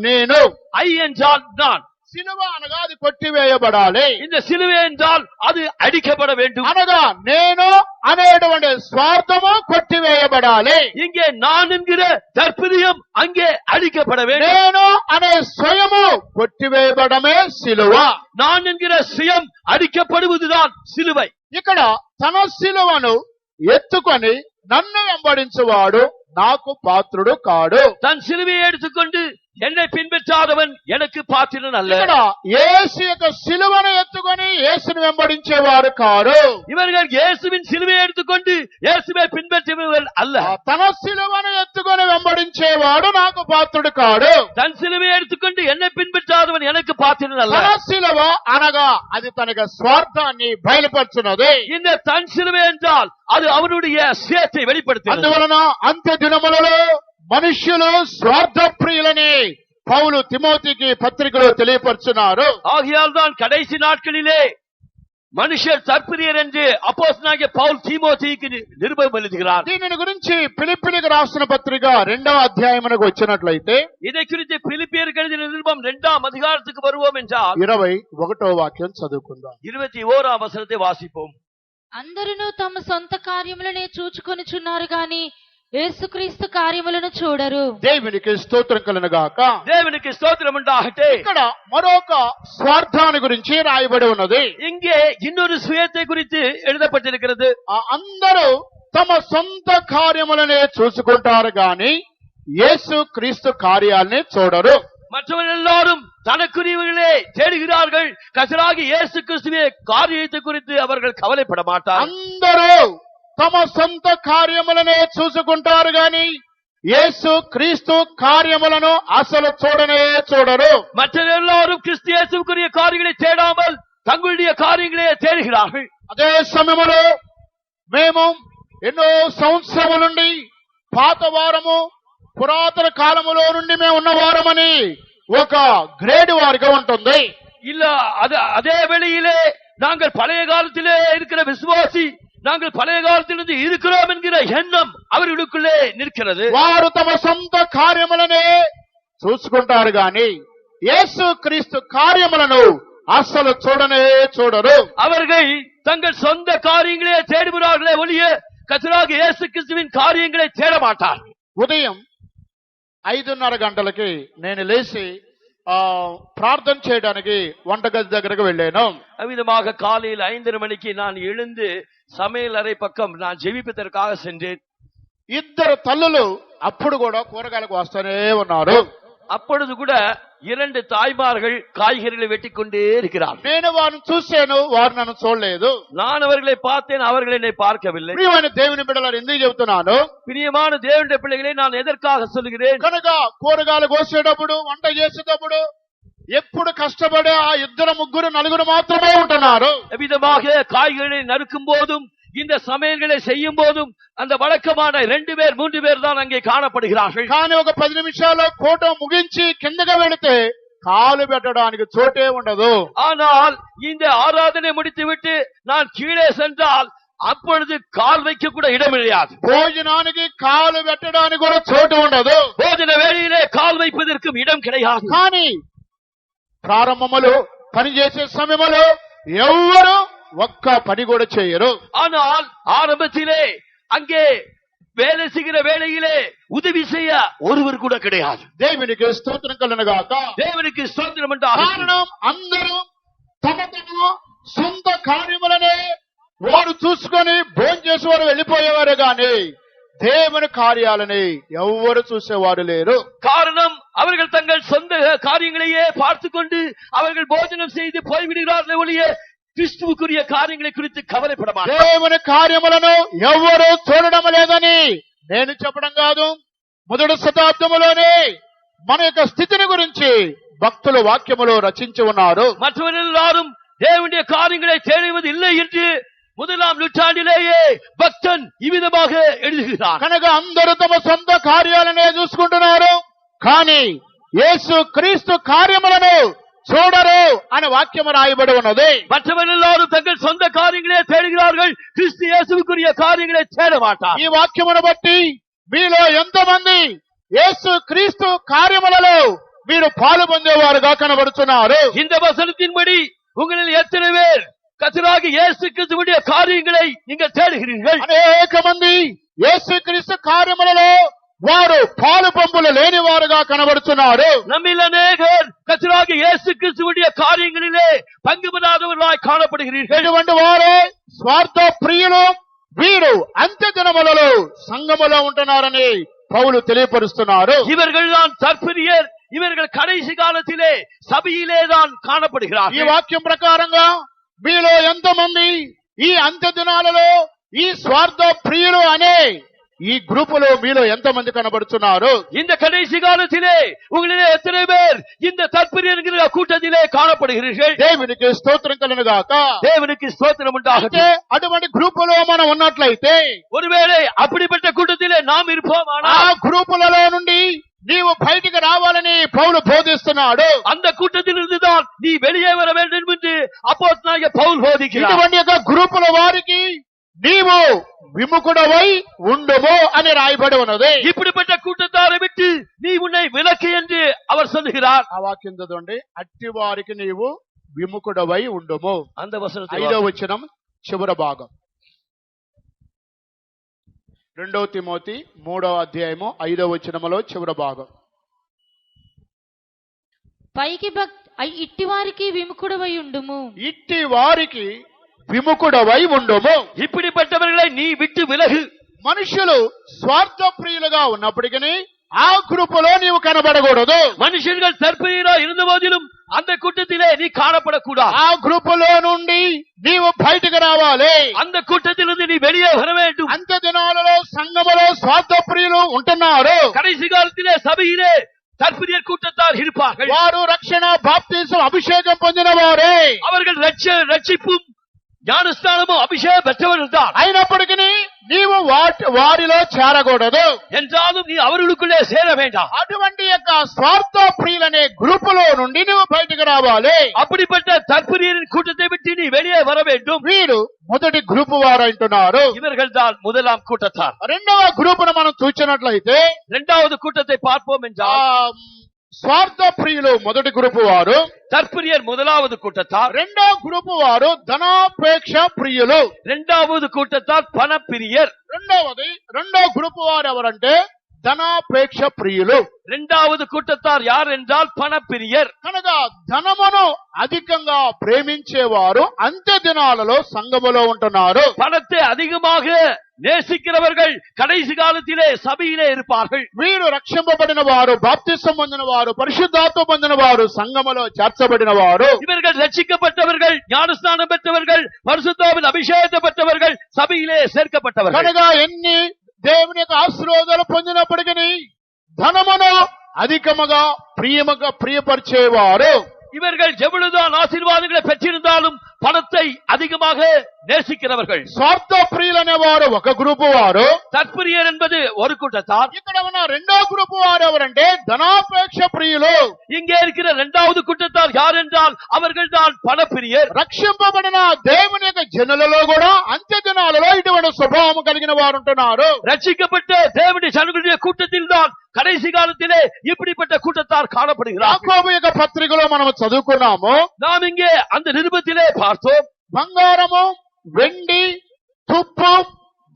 నేను, ஐ என்றால் நான். సిలువ అనగా అది కొట్టివేయబడాలి. இந்த சிலுவை என்றால் அது அடிக்கப்பட வேண்டும். అనగా నేను అనేటువంటి స్వార్థము కొట్టివేయబడాలి. இங்கே நான் என்கிற தற்பதியம் அங்கே அடிக்கப்பட வேண்டும். నేను అనే స్వయము కొట్టివేయబడమే సిలువ. நான் என்கிற சுயம் அடிக்கப்படுவதுதான் சிலுவை. ఇక్కడ తన సిలువను ఎత్తుకొని నన్ను వెంబడించువాడు నాకు పాత్రుడు కాడు. தன் சிலுவையை எடுத்துக்கொண்டு என்னை பின்பற்றாதவன் எனக்கு பாத்திரன் அல்ல. ఇక్కడ యేసు యొక్క సిలువను ఎత్తుకొని యేసును వెంబడించేవారు కారు. இவர்கள் இயேசுவின் சிலுவையை எடுத்துக்கொண்டு இயேசுவை பின்பற்றியவர்கள் அல்ல. తన సిలువను ఎత్తుకొని వెంబడించేవాడు నాకు పాత్రుడు కాడు. தன் சிலுவையை எடுத்துக்கொண்டு என்னை பின்பற்றாதவன் எனக்கு பாத்திரன் அல்ல. తన సిలువ అనగా అది తనకి స్వార్థాన్ని బయలుపరుచున్నది. இந்த தன் சிலுவை என்றால் அது அவருடைய சுயத்தை வெளிப்படுத்துகிறது. అందువలన అంత్య దినములలో మనుష్యులు స్వార్థ ప్రియులని పౌలు తిమోతికి పత్రికలో తెలియపరుచున్నారు. ஆகையால் தான் கடைசி நாட்களிலே మనుషర్ తర్పిరియర్ என்று అపోస్తలుడైన పౌలు తిమోతికి నిరూపణ எழுதுகிறார். దీనిని గురించి ఫిలిప్పీయులకు రాసిన పత్రిక 2వ అధ్యాయమునకు వచ్చినట్లయితే இதை குறித்து பிலிப்பியருக்கு எழுதின நிருபம் 2ஆம் அதிகாரத்துக்கு வருவோம் என்றால் 21వ వాక్యం చదువుకుందాం. 21ஆம் వచనத்தை వాసిపోం. అందరూ తమ సొంత కార్యములనే చూచుకొనుచున్నారు గాని యేసుక్రీస్తు కార్యములను చూడరు. దేవునికి స్తోత్రం కలుగును గాక. దేవునికి స్తోత్రం ఉండాగటే. ఇక్కడ మరొక స్వార్థాన్ని గురించి రాయబడి ఉన్నది. இங்கே இன்னொரு சுயத்தை குறித்து எழுதப்பட்டிருக்கிறது. అందరూ తమ సొంత కార్యములనే చూసుకుంటారు గాని యేసు క్రీస్తు కార్యాలని చూడరు. மற்றவர்கள் எல்லாரும் தனக்குரியவர்களே தேடுகிறார்கள், கர்த்தராகிய இயேசு கிறிஸ்துவின் காரியத்தை குறித்து அவர்கள் கவலைப்பட மாட்டார்கள். అందరూ తమ సొంత కార్యములనే చూసుకుంటారు గాని యేసు క్రీస్తు కార్యములను అసలు చూడనే చూడరు. மற்ற எல்லாரும் கிறிஸ்து இயேசுவுக்குரிய காரியங்களை தேடாமல் தங்களுடைய காரியங்களே தேடுகிறார்கள். అదే సమయంలో మేము ఎన్నో సంవత్సరముల నుండి పాత వారము పురాతన కాలములో నుండి మేము ఉన్నవారమని ఒక గ్రేడ్ వారిగా ఉంటుంది. இல்ல அதே வேளையிலே நாங்கள் பழைய காலத்திலே இருக்கிற விசுவாசி, நாங்கள் பழைய காலத்திலிருந்து இருக்கிறோம் என்கிற எண்ணம் அவர்களுக்குள்ளே நிற்கிறது. వారు తమ సొంత కార్యములనే చూసుకుంటారు గాని యేసు క్రీస్తు కార్యములను అసలు చూడనే చూడరు. அவர்கள் தங்கள் சொந்த காரியங்களே தேடுகிறார்களே ஒழிய கர்த்தராகிய இயேசு கிறிஸ்துவின் காரியங்களை தேட மாட்டார்கள். ఉదయం 5:30 గంటలకి నేను లేచి ప్రార్థన చేయడానికి వంటగది దగ్గరకు వెళ్ళాను. அவ்விதமாக காலையில் 5:30 மணிக்கு நான் எழுந்து சமையல் அறை பக்கம் நான் ஜெபிப்பதற்காக சென்றேன். 2 తల్లులు అప్పుడు కూడా కూరగాయలకు వస్తూనే ఉన్నారు. அப்பொழுது கூட 2 தாய்மார்கள் காய்கறிகளை வெட்டி கொண்டே இருக்கிறார்கள். నేను వారిని చూశాను, వారు నన్ను చూడలేదు. நான் அவர்களை பார்த்தேன், அவர்கள் என்னை பார்க்கவில்லை. ప్రియమైన దేవుని బిడ్డలారా, ఎందుకు చెబుతున్నాను? பிரியமான தேவனுடைய பிள்ளைகளை நான் எதற்காக சொல்கிறேன்? కనుక కూరగాయలు కోసేటప్పుడు వంట చేసేటప్పుడు ఎప్పుడు కష్టపడే ఆ 2 3 4 మాత్రమే ఉంటున్నారు. விதமாக காய்கறிகளை நறுக்கும் போதும் இந்த சமையல்களை செய்யும் போதும் அந்த வழக்கமான 2 பேர் 3 பேர் தான் அங்கே காணப்படுகிறார்கள். కానీ ఒక 10 నిమిషాల్లో కూటం ముగించి కిందగా వెళితే కాలు పెట్టడానికి చోటే ఉండదు. ஆனால் இந்த ஆராதனை முடித்துவிட்டு நான் கீழே சென்றால் அப்பொழுது கால் வைக்க கூட இடம் கிடையாது. భోజనానికి కాలు పెట్టడానికి కూడా చోటు ఉండదు. భోజన వేళயிலே కాல் வைப்பதற்கும் இடம் கிடையாது. కానీ ప్రారంభములో పనిచేసే సమయంలో ఎవ్వరు ఒక్క పని కూడా చేయరు. ஆனால் ஆரம்பத்திலே அங்கே வேலை செய்கிற வேளையிலே உதவி செய்ய ஒருவர் கூட கிடையாது. దేవునికి స్తోత్రం కలుగునుగాక. தேவனுக்கு ஸ்தோத்திரம் உண்டாகட்டும். కారణం అందరూ తమ తమ సొంత కార్యములనే వారు చూసుకొని భోజనం చేసేవారు వెళ్ళిపోయేవారు గాని దేవుని కార్యాలని ఎవ్వరు చూసేవారు లేరు. காரணம் அவர்கள் தங்கள் சொந்த காரியங்களையே பார்த்துக் கொண்டு அவர்கள் போஜனம் செய்து போய்விடுகிறார்கள் ஒழிய கிறிஸ்துவுக்குரிய காரியங்களை குறித்து கவலைப்பட மாட்டார்கள். దేవుని కార్యములను ఎవ్వరు చూడడం లేదని నేను చెప్పడం కాదు. మొదటి శతాబ్దములోనే మన యొక్క స్థితిని గురించి భక్తులు వాక్యములో రచించి ఉన్నారు. மற்றவர்கள் எல்லாரும் தேவனுடைய காரியங்களை தேடுவது இல்லை என்று 1ஆம் நூற்றாண்டிலேயே பக்தன் இவ்விதமாக எழுதுகிறார். కనుక అందరూ తమ సొంత కార్యాలనే చూసుకుంటున్నారు, కానీ యేసు క్రీస్తు కార్యములను చూడరు అనే వాక్యము రాయబడి ఉన్నది. மற்றவர்கள் எல்லாரும் தங்கள் சொந்த காரியங்களே தேடுகிறார்கள், கிறிஸ்து இயேசுவுக்குரிய காரியங்களை தேட மாட்டார். ఈ వాక్యమును బట్టి మీలో ఎంతమంది యేసు క్రీస్తు కార్యములలో మీరు పాలు పొందేవారుగా కనబడుతున్నారు? இந்த வசனத்தின்படி உங்களில் எத்தனை பேர் கர்த்தராகிய இயேசு கிறிஸ்துவுடைய காரியங்களை நீங்கள் தேடுகிறீர்கள்? అనేక మంది యేసు క్రీస్తు కార్యములలో వారు పాలు పంపులు లేని వారుగా కనబడుతున్నారు. நம்மில் அநேகர் கர்த்தராகிய இயேசு கிறிஸ்துவுடைய காரியங்களிலே பங்கு பெறாதவர்களாய் காணப்படுகிறீர்கள். ఇటువంటి వారే స్వార్థ ప్రియులు వీరు అంత్య దినములలో సంఘములో ఉంటున్నారని పౌలు తెలియపరుస్తున్నారు. இவர்கள் தான் தற்பிரியர், இவர்கள் கடைசி காலத்திலே சபையிலே தான் ఈ காணப்படுகிறார்கள். వాక్యం ప్రకారంగా మీలో ఎంతమంది ఈ అంత్య దినాలలో ఈ స్వార్థ ప్రియులు అనే ఈ గ్రూపులో మీలో ఎంతమంది కనబడుతున్నారు? இந்த கடைசி காலத்திலே உங்களிலே எத்தனை பேர் இந்த தற்பிரியர் என்கிற கூட்டத்திலே காணப்படுகிறீர்கள்? దేవునికి స్తోత్రం కలుగునుగాక. தேவனுக்கு ஸ்தோத்திரம் అంటే உண்டாகட்டும். అటువంటి గ్రూపులో మనం ఉన్నట్లయితే ஒருவேளை அப்படிப்பட்ட கூட்டத்திலே நாம் ఆ இருப்போமானால் గ్రూపులలో నుండి నీవు బయటికి రావాలని పౌలు బోధిస్తున్నాడు. அந்த கூட்டத்திலிருந்து தான் நீ வெளியே வர வேண்டும் என்று அப்போஸ்தலனாகிய பவுல் போதிக்கிறார். ఇటువంటి యొక్క గ్రూపుల వారికి నీవు విముఖుడవై ఉండుము అని రాయబడి ఉన్నది. இப்படிப்பட்ட கூட்டத்தாரை விட்டு நீ உன்னை விலக்கு என்று அவர் சொல்லுகிறார். ఆ వాక్యం చదవండి. అట్టి వారికి నీవు విముఖుడవై ఉండుము. அந்த வசனத்தை 5వ వచనం చివరి భాగం. 2 తిమోతి 3వ అధ్యాయము 5వ వచనములో చివరి భాగం. పైకి ఇట్టి వారికి విముఖుడవై ఉండుము. ఇట్టి వారికి విముఖుడవై ఉండుము. இப்படிப்பட்டவர்களை நீ விட்டு விலகு. మనుషులు స్వార్థ ప్రియులుగా ఉన్నప్పటికీ ఆ గ్రూపులో నీవు కనబడకూడదు. மனுஷர்கள் தற்பிரியரா இருந்த போதிலும் அந்த கூட்டத்திலே நீ காணப்படக்கூடாது. ఆ గ్రూపులో నుండి నీవు బయటకు రావాలి. அந்த கூட்டத்திலிருந்து நீ வெளியே வர வேண்டும். అంత్య దినాలలో సంఘములో స్వార్థ ప్రియులు ఉంటున్నారు. கடைசி காலத்திலே சபையிலே தற்பிரியர் கூட்டத்தார் இருப்பார்கள். వారు రక్షణ బాప్తిసం అభిషేకం పొందిన వారే. அவர்கள் ரட்சிப்பும் ஞானஸ்தானமும் அபிஷேகம் பெற்றவர்கள் தான். అయినప్పటికీ నీవు వారిలో చేరకూడదు. என்றாலும் நீ அவர்களுக்குள்ளே சேர வேண்டாம். అటువంటి యొక్క స్వార్థ ప్రియులనే గ్రూపులో నుండి నువ్వు బయటకు రావాలి. அப்படிப்பட்ட தற்பிரியரின் கூட்டத்தை விட்டு நீ வெளியே வர வேண்டும். వీరు మొదటి గ్రూపు వారు అంటున్నారు. இவர்கள் தான் 1ஆம் கூட்டத்தார். రెండవ గ్రూపును మనం చూసినట్లయితే 2வது கூட்டத்தை பார்ப்போம் என்றால் స్వార్థ ప్రియులు మొదటి గ్రూపు వారు, தற்பிரியர் 1வது கூட்டத்தார். రెండో గ్రూపు వారు ధనాపేక్ష ప్రియులు. 2வது கூட்டத்தார் பணப்பிரியர். రెండో గ్రూపు వారు ఎవరంటే ధనాపేక్ష ప్రియులు. 2வது கூட்டத்தார் யார் என்றால் பணப்பிரியர். కనుక ధనమును అధికంగా ప్రేమించేవారు అంత్య దినాలలో సంఘములో ఉంటున్నారు. பணத்தை அதிகமாக நேசிக்கிறவர்கள் கடைசி காலத்திலே சபையிலே இருப்பார்கள். వీరు రక్షింపబడిన వారు, బాప్తిసం పొందిన వారు, పరిశుద్ధాత్మ పొందిన వారు, సంఘములో చేర్చబడిన వారు. இவர்கள் ரட்சிக்கப்பட்டவர்கள், ஞானஸ்நானம் பெற்றவர்கள், பரிசுத்தாவின் அபிஷேகத்தை பெற்றவர்கள், சபையிலே சேர்க்கப்பட்டவர்கள். కనుక ఎన్ని దేవుని యొక్క ఆశీర్వాదాలు పొందినప్పటికీ ధనమును అధికముగా ప్రియపరిచేవారు. இவர்கள் எவ்வளவுதான் ஆசீர்வாதங்களை பெற்றிருந்தாலும் பணத்தை அதிகமாக நேசிக்கிறவர்கள். స్వార్థ ప్రియులనే వారు ఒక గ్రూపు వారు, தற்பிரியர் என்பது ஒரு கூட்டத்தார். ఇక్కడ ఉన్న రెండో గ్రూపు వారు ఎవరంటే ధనాపేక్ష ప్రియులు. இங்கே இருக்கிற இரண்டாவது கூட்டத்தார் யார் என்றால் அவர்கள் தான் பணப்பிரியர். రక్షింపబడిన దేవుని యొక్క జనులలో కూడా అంత్య దినాలలో ఇటువంటి స్వభావం కలిగిన వారు ఉంటున్నారు. ரட்சிக்கப்பட்ட தேவனுடைய ஜனங்களுடைய கூட்டத்தில் தான் கடைசி காலத்திலே இப்படிப்பட்ட கூட்டத்தார் காணப்படுகிறார். యాకోబు యొక్క పత్రికలో మనం చదువుకున్నాము, நாம் இங்கே அந்த நிருபத்திலே பார்த்தோம், బంగారము వెండి తుప్పు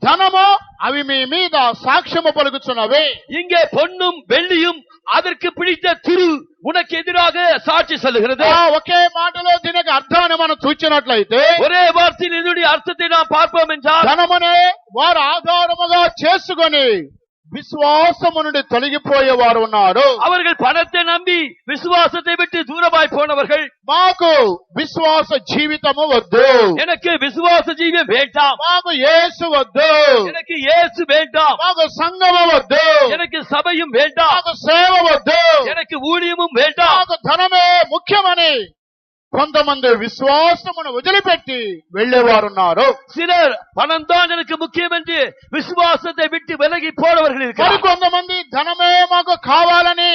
ధనము అవి మీ మీద సాక్ష్యము పలుకుచున్నవి. இங்கே பொன்னும் வெள்ளியும் அதற்கு பிடித்த திரு உனக்கு எதிராக சாட்சி சொல்லுகிறது. ఒకే మాటలో దీనికి అర్థాన్ని మనం చూచినట్లయితే, ஒரே வார்த்தையில் இதனுடைய அர்த்தத்தை நாம் பார்ப்போம் என்றால், ధనమునే వారు ఆధారముగా చేసుకొని విశ్వాసము నుండి తొలగిపోయేవారు ఉన్నారు. அவர்கள் பணத்தை நம்பி விசுவாசத்தை விட்டு தூரமாய் போனவர்கள். మాకు విశ్వాస జీవితము వద్దు, எனக்கு விசுவாச ஜீவியம் வேண்டாம், మాకు యేసు వద్దు, எனக்கு இயேசு வேண்டாம், మాకు సంఘము వద్దు, எனக்கு சபையும் வேண்டாம், మాకు సేవ వద్దు, எனக்கு ஊழியமும் வேண்டாம், మాకు ధనమే ముఖ్యమని కొంతమంది విశ్వాసమును వదిలిపెట్టి వెళ్లేవారున్నారు. சிலர் பணம் தான் எனக்கு முக்கியம் என்று விசுவாசத்தை விட்டு விலகி போனவர்கள் మరి இருக்கிறார். కొంతమంది ధనమే మాకు కావాలని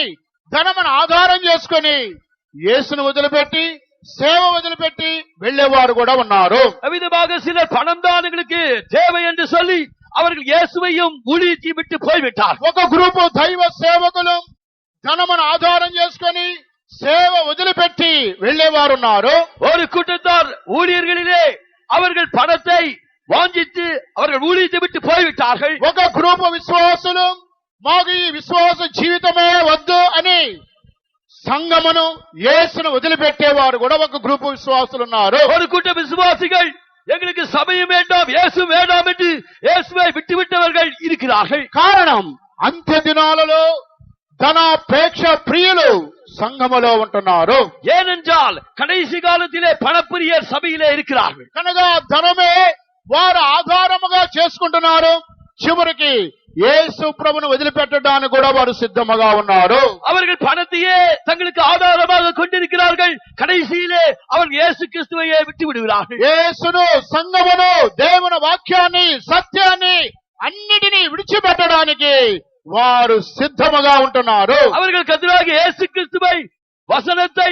ధనమును ఆధారం చేసుకుని యేసును వదిలిపెట్టి సేవ వదిలిపెట్టి వెళ్లేవారు కూడా ఉన్నారు. அவ்விதமாக சிலர் பணம் தான் எங்களுக்கு தேவை என்று சொல்லி அவர்கள் இயேசுவையும் ஊழியத்தையும் விட்டு போய்விட்டார். ఒక గ్రూపు దైవ సేవకులు ధనమును ఆధారం చేసుకుని సేవ వదిలిపెట్టి వెళ్లేవారు ఉన్నారు. ஒரு கூட்டத்தார் ஊழியர்களிலே அவர்கள் பணத்தை வாஞ்சித்து அவர்கள் ஊழியத்தை விட்டு போய்விட்டார்கள். ఒక గ్రూపు విశ్వాసులు మాకు ఈ విశ్వాస జీవితమే వద్దు అని సంఘమును యేసును వదిలిపెట్టేవారు కూడా ఒక గ్రూపు విశ్వాసులు ఉన్నారు. ஒரு கூட்ட விசுவாசிகள் எங்களுக்கு சபையும் வேண்டாம் இயேசு வேண்டாம் என்று இயேசுவை விட்டுவிட்டவர்கள் இருக்கிறார்கள். కారణం అంత్య దినాలలో ధనాపేక్ష ప్రియులు సంఘములో ఉంటున్నారు. ஏனென்றால் கடைசி காலத்திலே பணப்பிரியர் சபையிலே இருக்கிறார்கள். కనుక ధనమే వారు ఆధారముగా చేసుకుంటున్నారు. చివరికి యేసు ప్రభును వదిలిపెట్టడానికి కూడా వారు సిద్ధముగా ఉన్నారు. அவர்கள் பணத்தையே தங்களுக்கு ஆதாரமாக கொண்டிருக்கிறார்கள். கடைசியிலே அவர்கள் இயேசு கிறிஸ்துவையே விட்டு விடுகிறார்கள். యేసును సంఘమును దేవుని వాక్యాన్ని సత్యాన్ని అన్నిటినీ విడిచిపెట్టడానికి వారు సిద్ధముగా ఉంటున్నారు. அவர்கள் கர்த்தராகிய இயேசு கிறிஸ்துவை வசனத்தை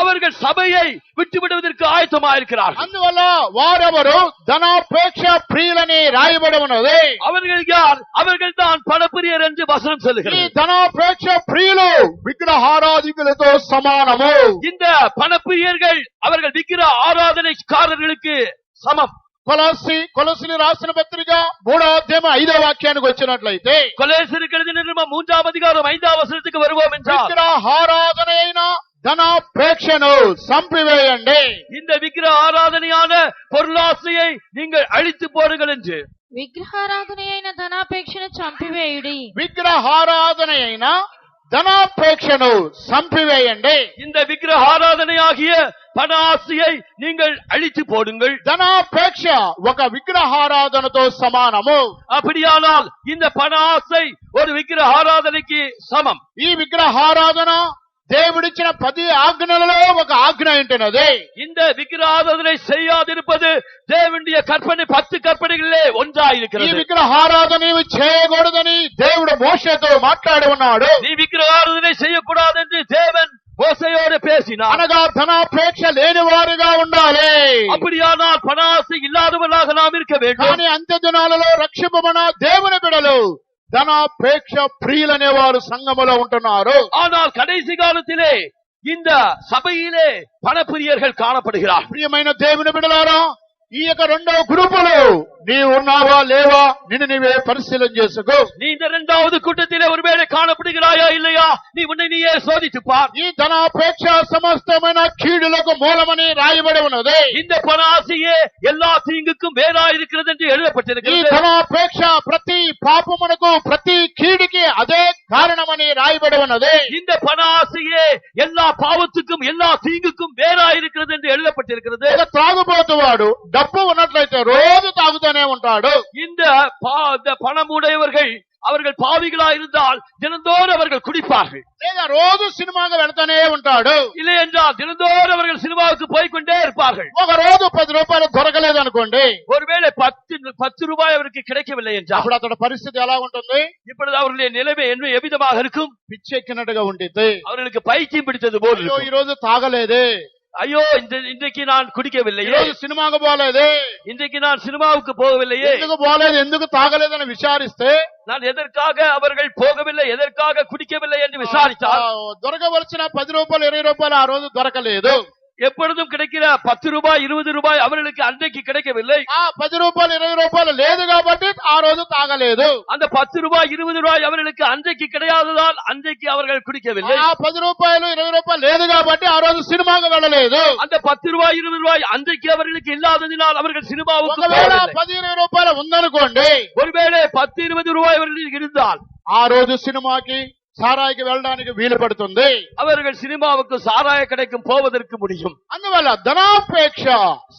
அவர்கள் சபையை விட்டுவிடுவதற்கு ஆயத்தமாயிருக்கிறார்கள். అందువల్ల వారెవరు ధనాపేక్ష ప్రియులని రాయబడి ఉన్నది. அவர்கள் யார்? அவர்கள் தான் பணப்பிரியர் என்று வசனம் ఈ சொல்லுகிறது. ధనాపేక్ష ప్రియులు విగ్రహారాధికులతో సమానము. இந்த பணப்பிரியர்கள் அவர்கள் விக்கிர ஆராதனைக்காரர்களுக்கு சமம். కొలస్సీలు రాసిన పత్రిక 3వ అధ్యాయం 5వ వాక్యానికి వచ్చినట్లయితే, கொலேசருக்கு எழுதின நிருபம் 3ஆம் அதிகாரம் 5ஆம் வசனத்துக்கு வருவோம் என்றால், విగ్రహారాధన అయిన ధనాపేక్షను సంపివేయండి. இந்த விக்கிர ஆராதனையான பொருளாசையை நீங்கள் அழித்து போடுங்கள் என்று. విగ్రహారాధన అయిన ధనాపేక్షను చంపివేయుడి. విగ్రహారాధన అయిన ధనాపేక్షను సంపివేయండి. இந்த விக்கிர ஆராதனையாகிய பண ஆசையை நீங்கள் அழித்து போடுங்கள். ధనాపేక్ష ఒక విగ్రహారాధనతో సమానము. அப்படியானால் இந்த பண ஆசை ஒரு விக்கிர ஆராதனைக்கு சமம். ఈ విగ్రహారాధన దేవుడిచ్చిన 10 ఆజ్ఞలలో ఒక ఆజ్ఞ ఉంటున్నది. இந்த விக்கிர ஆராதனை செய்யாதிருப்பது தேவனுடைய கற்பனை 10 கற்பனைகளிலே ఈ ஒன்றாயிருக்கிறது. విగ్రహారాధన నీవు చేయకూడదని దేవుడు మోషేతో మాట్లాడి ఉన్నాడు. நீ விக்கிர ஆராதனை செய்யக்கூடாது என்று தேவன் மோசேயோடு பேசினார். అనగా ధనాపేక్ష లేని వారిగా ఉండాలి. அப்படியானால் பண ஆசை இல்லாதவர்களாக நாம் இருக்க வேண்டும். కానీ అంత్య దినాలలో రక్షింపబడిన దేవుని బిడ్డలు ధనాపేక్ష ప్రియులనే వారు సంఘములో ఉంటున్నారు. ஆனால் కடைசி காலத்திலே இந்த சபையிலே பணப்பிரியர்கள் காணப்படுகிறார். ప్రియమైన దేవుని బిడ్డలారా, ఈ యొక్క రెండో గ్రూపులు నీవు ఉన్నావా లేవా నిన్ను నీవే పరిశీలన చేసుకో. நீ இந்த இரண்டாவது கூட்டத்திலே ஒருவேளை காணப்படுகிறாயா இல்லையா, நீ உன்னை நீயே சோதித்து பார். ఈ ధనాపేక్ష సమస్తమైన కీడులకు మూలమని రాయబడి ఉన్నది. இந்த பண ஆசையே எல்லா தீங்குக்கும் வேறாயிருக்கிறது என்று ఈ எழுதப்பட்டிருக்கிறது. ధనాపేక్ష ప్రతి పాపమునకు ప్రతి కీడుకి అదే కారణమని రాయబడి ఉన్నది. இந்த பண ஆசையே எல்லா பாவத்துக்கும் எல்லா தீங்குக்கும் வேறாயிருக்கிறது என்று எழுதப்பட்டிருக்கிறது. ఒక త్రాగుబోతువాడు డబ్బు ఉన్నట్లయితే రోజు తాగుతూనే ఉంటాడు. இந்த பணமுடையவர்கள் அவர்கள் பாவிகளா இருந்தால் தினந்தோறும் அவர்கள் குடிப்பார்கள். లేదా రోజు సినిమాకి వెళ్తానే ఉంటాడు. இல்லை என்றால் தினந்தோறும் அவர்கள் சினிமாவுக்கு போய்கொண்டே இருப்பார்கள். ఒక రోజు 10 రూపాయలు దొరకలేదు అనుకోండి, ஒருவேளை 10 ரூபாய் அவருக்கு கிடைக்கவில்லை என்றால் అప్పుడు అతడి పరిస్థితి ఎలా ఉంటుంది? இப்பொழுது அவர்களுடைய நிலைமை என்ன எவ்விதமாக இருக்கும்? పిచ్చెక్కినట్టుగా ఉంటుంది. அவர்களுக்கு பைத்தியம் பிடித்தது போல் అయ్యో இருக்கும். ఈ రోజు తాగలేదే, ஐயோ இன்றைக்கு நான் ఈ குடிக்கவில்லையே, రోజు సినిమాకి పోలేదే, இன்றைக்கு நான் சினிமாவுக்கு போகவில்லையே, ఎందుకు పోలేదు, ఎందుకు తాగలేదని విచారిస్తే நான் எதற்காக அவர்கள் போகவில்லை, எதற்காக குடிக்கவில்லை என்று விசாரித்தார். దొరకవలసిన 10 రూపాయలు 20 రూపాయలు ఆ రోజు దొరకలేదు. எப்பொழுதும் கிடைக்கிற 10 ரூபாய் 20 ரூபாய் அவர்களுக்கு அன்றைக்கு கிடைக்கவில்லை. ఆ 10 రూపాయలు 20 రూపాయలు లేదు కాబట్టి ఆ రోజు తాగలేదు. அந்த 10 ரூபாய் 20 ரூபாய் அவர்களுக்கு அன்றைக்கு கிடையாததால் அன்றைக்கு அவர்கள் குடிக்கவில்லை. ఆ 10 రూపాయలు 20 రూపాయలు లేదు కాబట్టి ఆ రోజు సినిమాకి వెళ్ళలేదు. அந்த 10 ரூபாய் 20 ரூபாய் அன்றைக்கு அவர்களுக்கு இல்லாததினால் அவர்கள் சினிமாவுக்கு ఒకవేళ போகவில்லை. 10 20 రూపాయలు ఉందనుకోండి, ஒருவேளை 10 20 ரூபாய் அவர்களுக்கு இருந்தால் ఆ రోజు సినిమాకి సారాయికి వెళ్ళడానికి వీలు పడుతుంది. அவர்கள் சினிமாவுக்கு சாராய கடைக்கும் போவதற்கு முடியும். అందువల్ల ధనాపేక్ష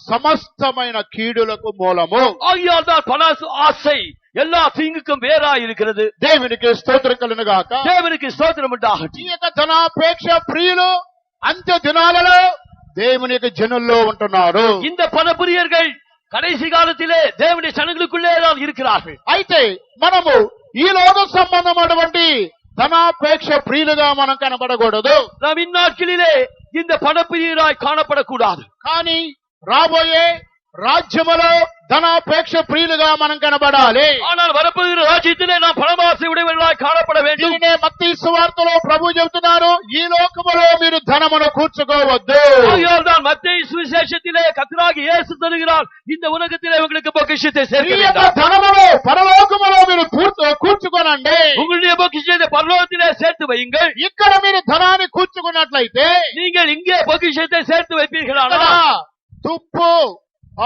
సమస్తమైన కీడులకు మూలము. ஆகையால் தான் பண ஆசை எல்லா தீங்குக்கும் வேறாய் இருக்கிறது. దేవునికి స్తోత్రం కలుగును గాక. தேவனுக்கு ஸ்தோத்திரம் ఈ உண்டாகட்டும். యొక్క ధనాపేక్ష ప్రియులు అంత్య దినాలలో దేవుని యొక్క జనుల్లో ఉంటున్నారు. இந்த பணப்பிரியர்கள் கடைசி காலத்திலே தேவனுடைய சனங்களுக்குள்ளே தான் இருக்கிறார்கள். అయితే మనము ఈ లోక సంబంధమైనటువంటి ధనాపేక్ష ప్రియులుగా మనం కనబడకూడదు. நாம் இந்நாட்களிலே இந்த பணப்பிரியராய் காணப்படக்கூடாது. కానీ రాబోయే రాజ్యములో ధనాపేక్ష ప్రియులుగా మనం కనబడాలి. ஆனால் வரப்போகிற ராஜ்யத்திலே நாம் பணமாசை உடையவர்களாய் காணப்பட வேண்டும். దీనినే మత్తయి సువార్తలో ప్రభు చెబుతున్నారు, ఈ లోకములో మీరు ధనమును కూర్చుకోవద్దు. ஆகையால் தான் மத்தேயு சுவிசேஷத்திலே கர்த்தராகிய இயேசு சொல்கிறார், இந்த உலகத்திலே உங்களுக்கு பொக்கிஷத்தை ఈ சேர்க்க యొక్క வேண்டாம், ధనమును పరలోకములో మీరు కూర్చుకోనండి. உங்களுடைய பொக்கிஷத்தை பரலோகத்திலே சேர்த்து வையுங்கள். ఇక్కడ మీరు ధనాన్ని కూర్చుకున్నట్లయితే நீங்கள் இங்கே பொக்கிஷத்தை சேர்த்து ఇక్కడ வைப்பீர்களானால் తుప్పు,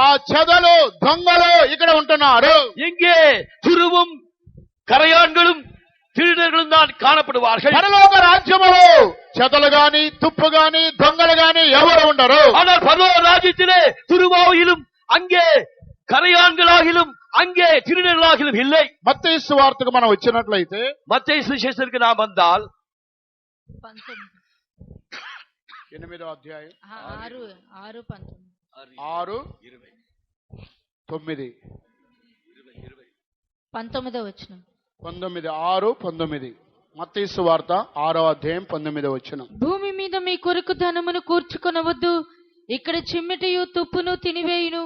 ఆ చెదలు, దొంగలు ఇక్కడ ఉంటున్నారు. இங்கே துருவும் கரையான்களும் திருடர்களும் தான் காணப்படுவார்கள். పరలోక రాజ్యములో చెదలు గాని తుప్పు గాని దొంగలు గాని ఎవరు ఉండరు. ஆனால் பரலோக ராஜ்யத்திலே துருவாயிலும் அங்கே கரையான்களாகிலும் அங்கே திருடர்களாகிலும் இல்லை. మత్తయి సువార్తకు మనం వచ్చినట్లయితే மத்தேயு சுவிசேஷத்திற்கு நாம் வந்தால் 8వ అధ్యాయం 6:19 6 9 19వ వచనం 19 6 19 మత్తయి సువార్త 6వ అధ్యాయం 19వ వచనం. భూమి మీద మీ కొరకు ధనమును కూర్చుకొనవద్దు, ఇక్కడ చిమ్మెటయు తుప్పును తినివేయును,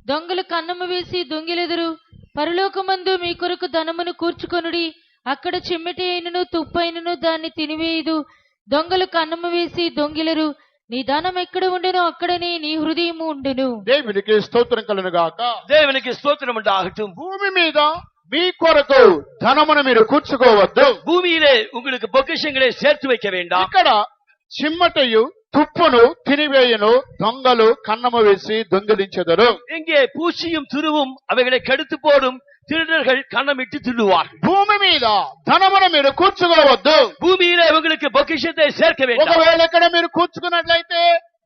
దొంగలు కన్నము వేసి దొంగిలెదరు. పరలోకమందు మీ కొరకు ధనమును కూర్చుకొనుడి, అక్కడ చిమ్మెటి అయినను తుప్పైనను దాన్ని తినివేయదు, దొంగలు కన్నము వేసి దొంగిలరు. నీ ధనం ఎక్కడ ఉండెనో అక్కడనే నీ హృదయము ఉండును. దేవునికి స్తోత్రం కలుగును గాక. தேவனுக்கு ஸ்தோத்திரம் உண்டாகட்டும். భూమి మీద మీ కొరకు ధనమును మీరు కూర్చుకోవద్దు. பூமியிலே உங்களுக்கு பொக்கிஷங்களை சேர்த்து வைக்க வேண்டாம். ఇక్కడ చిమ్మటయు తుప్పును తినివేయును, దొంగలు కన్నము వేసి దొంగిలించెదరు. இங்கே பூச்சியும் துருவும் அவைகளை கெடுத்து போடும், திருடர்கள் கண்ணமிட்டு திருடுவார்கள். భూమి మీద ధనమును మీరు కూర్చుకోవద్దు. பூமியிலே உங்களுக்கு பொக்கிஷத்தை சேர்க்க வேண்டாம். ఒకవేళ ఇక్కడ మీరు కూర్చుకున్నట్లయితే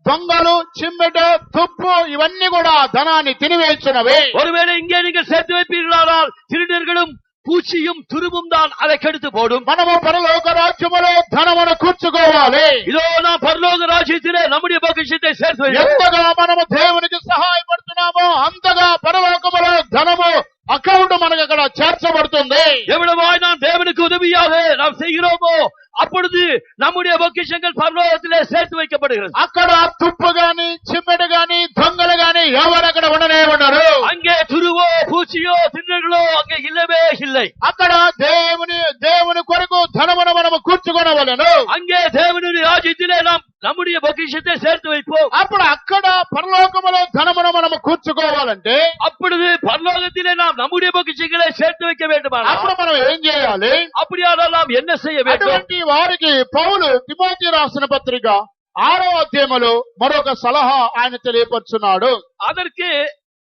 దొంగలు, చిమ్మెట, తుప్పు ఇవన్నీ కూడా ధనాన్ని తినివేయించినవి. ஒருவேளை இங்கே நீங்கள் சேர்த்து வைப்பீர்களானால் திருடர்களும் பூச்சியும் துருவும் தான் அதை கெடுத்து போடும். మనము పరలోక రాజ్యములో ధనమును కూర్చుకోవాలి. இதோ நாம் பரலோக ராஜ்யத்திலே நம்முடைய பொக்கிஷத்தை சேர்த்து வைப்போம். ఎంతగా మనము దేవునికి సహాయపడుతున్నామో అంతగా పరలోకములో ధనము అకౌంట్ మనకు అక్కడ చేర్చబడుతుంది. எவ்வளவாய் நாம் தேவனுக்கு உதவியாக நாம் செய்கிறோமோ அப்பொழுது நம்முடைய பொக்கிஷங்கள் பரலோகத்திலே சேர்த்து வைக்கப்படுகிறது. అక్కడ తుప్పు గాని చిమ్మెట గాని దొంగలు గాని ఎవరు అక్కడ ఉండనే ఉండరు. அங்கே துருவோ பூச்சியோ திருடர்களோ அங்கே இல்லவே இல்லை. అక్కడ దేవుని కొరకు ధనమును మనము కూర్చుకొనవలెను. அங்கே தேவனுடைய ராஜ்யத்திலே நாம் நம்முடைய பொக்கிஷத்தை சேர்த்து வைப்போம். అప్పుడు అక్కడ పరలోకములో ధనమును మనము కూర్చుకోవాలంటే அப்பொழுது பரலோகத்திலே நாம் நம்முடைய பொக்கிஷங்களை சேர்த்து வைக்க வேண்டுமானால் అప్పుడు మనం ఏం చేయాలి? அப்படியானால் நாம் என்ன செய்ய வேண்டும்? అటువంటి వారికి పౌలు తిమోతి రాసిన పత్రిక 6వ అధ్యాయములో మరొక సలహా ఆయన తెలియపరుచున్నాడు. அதற்கு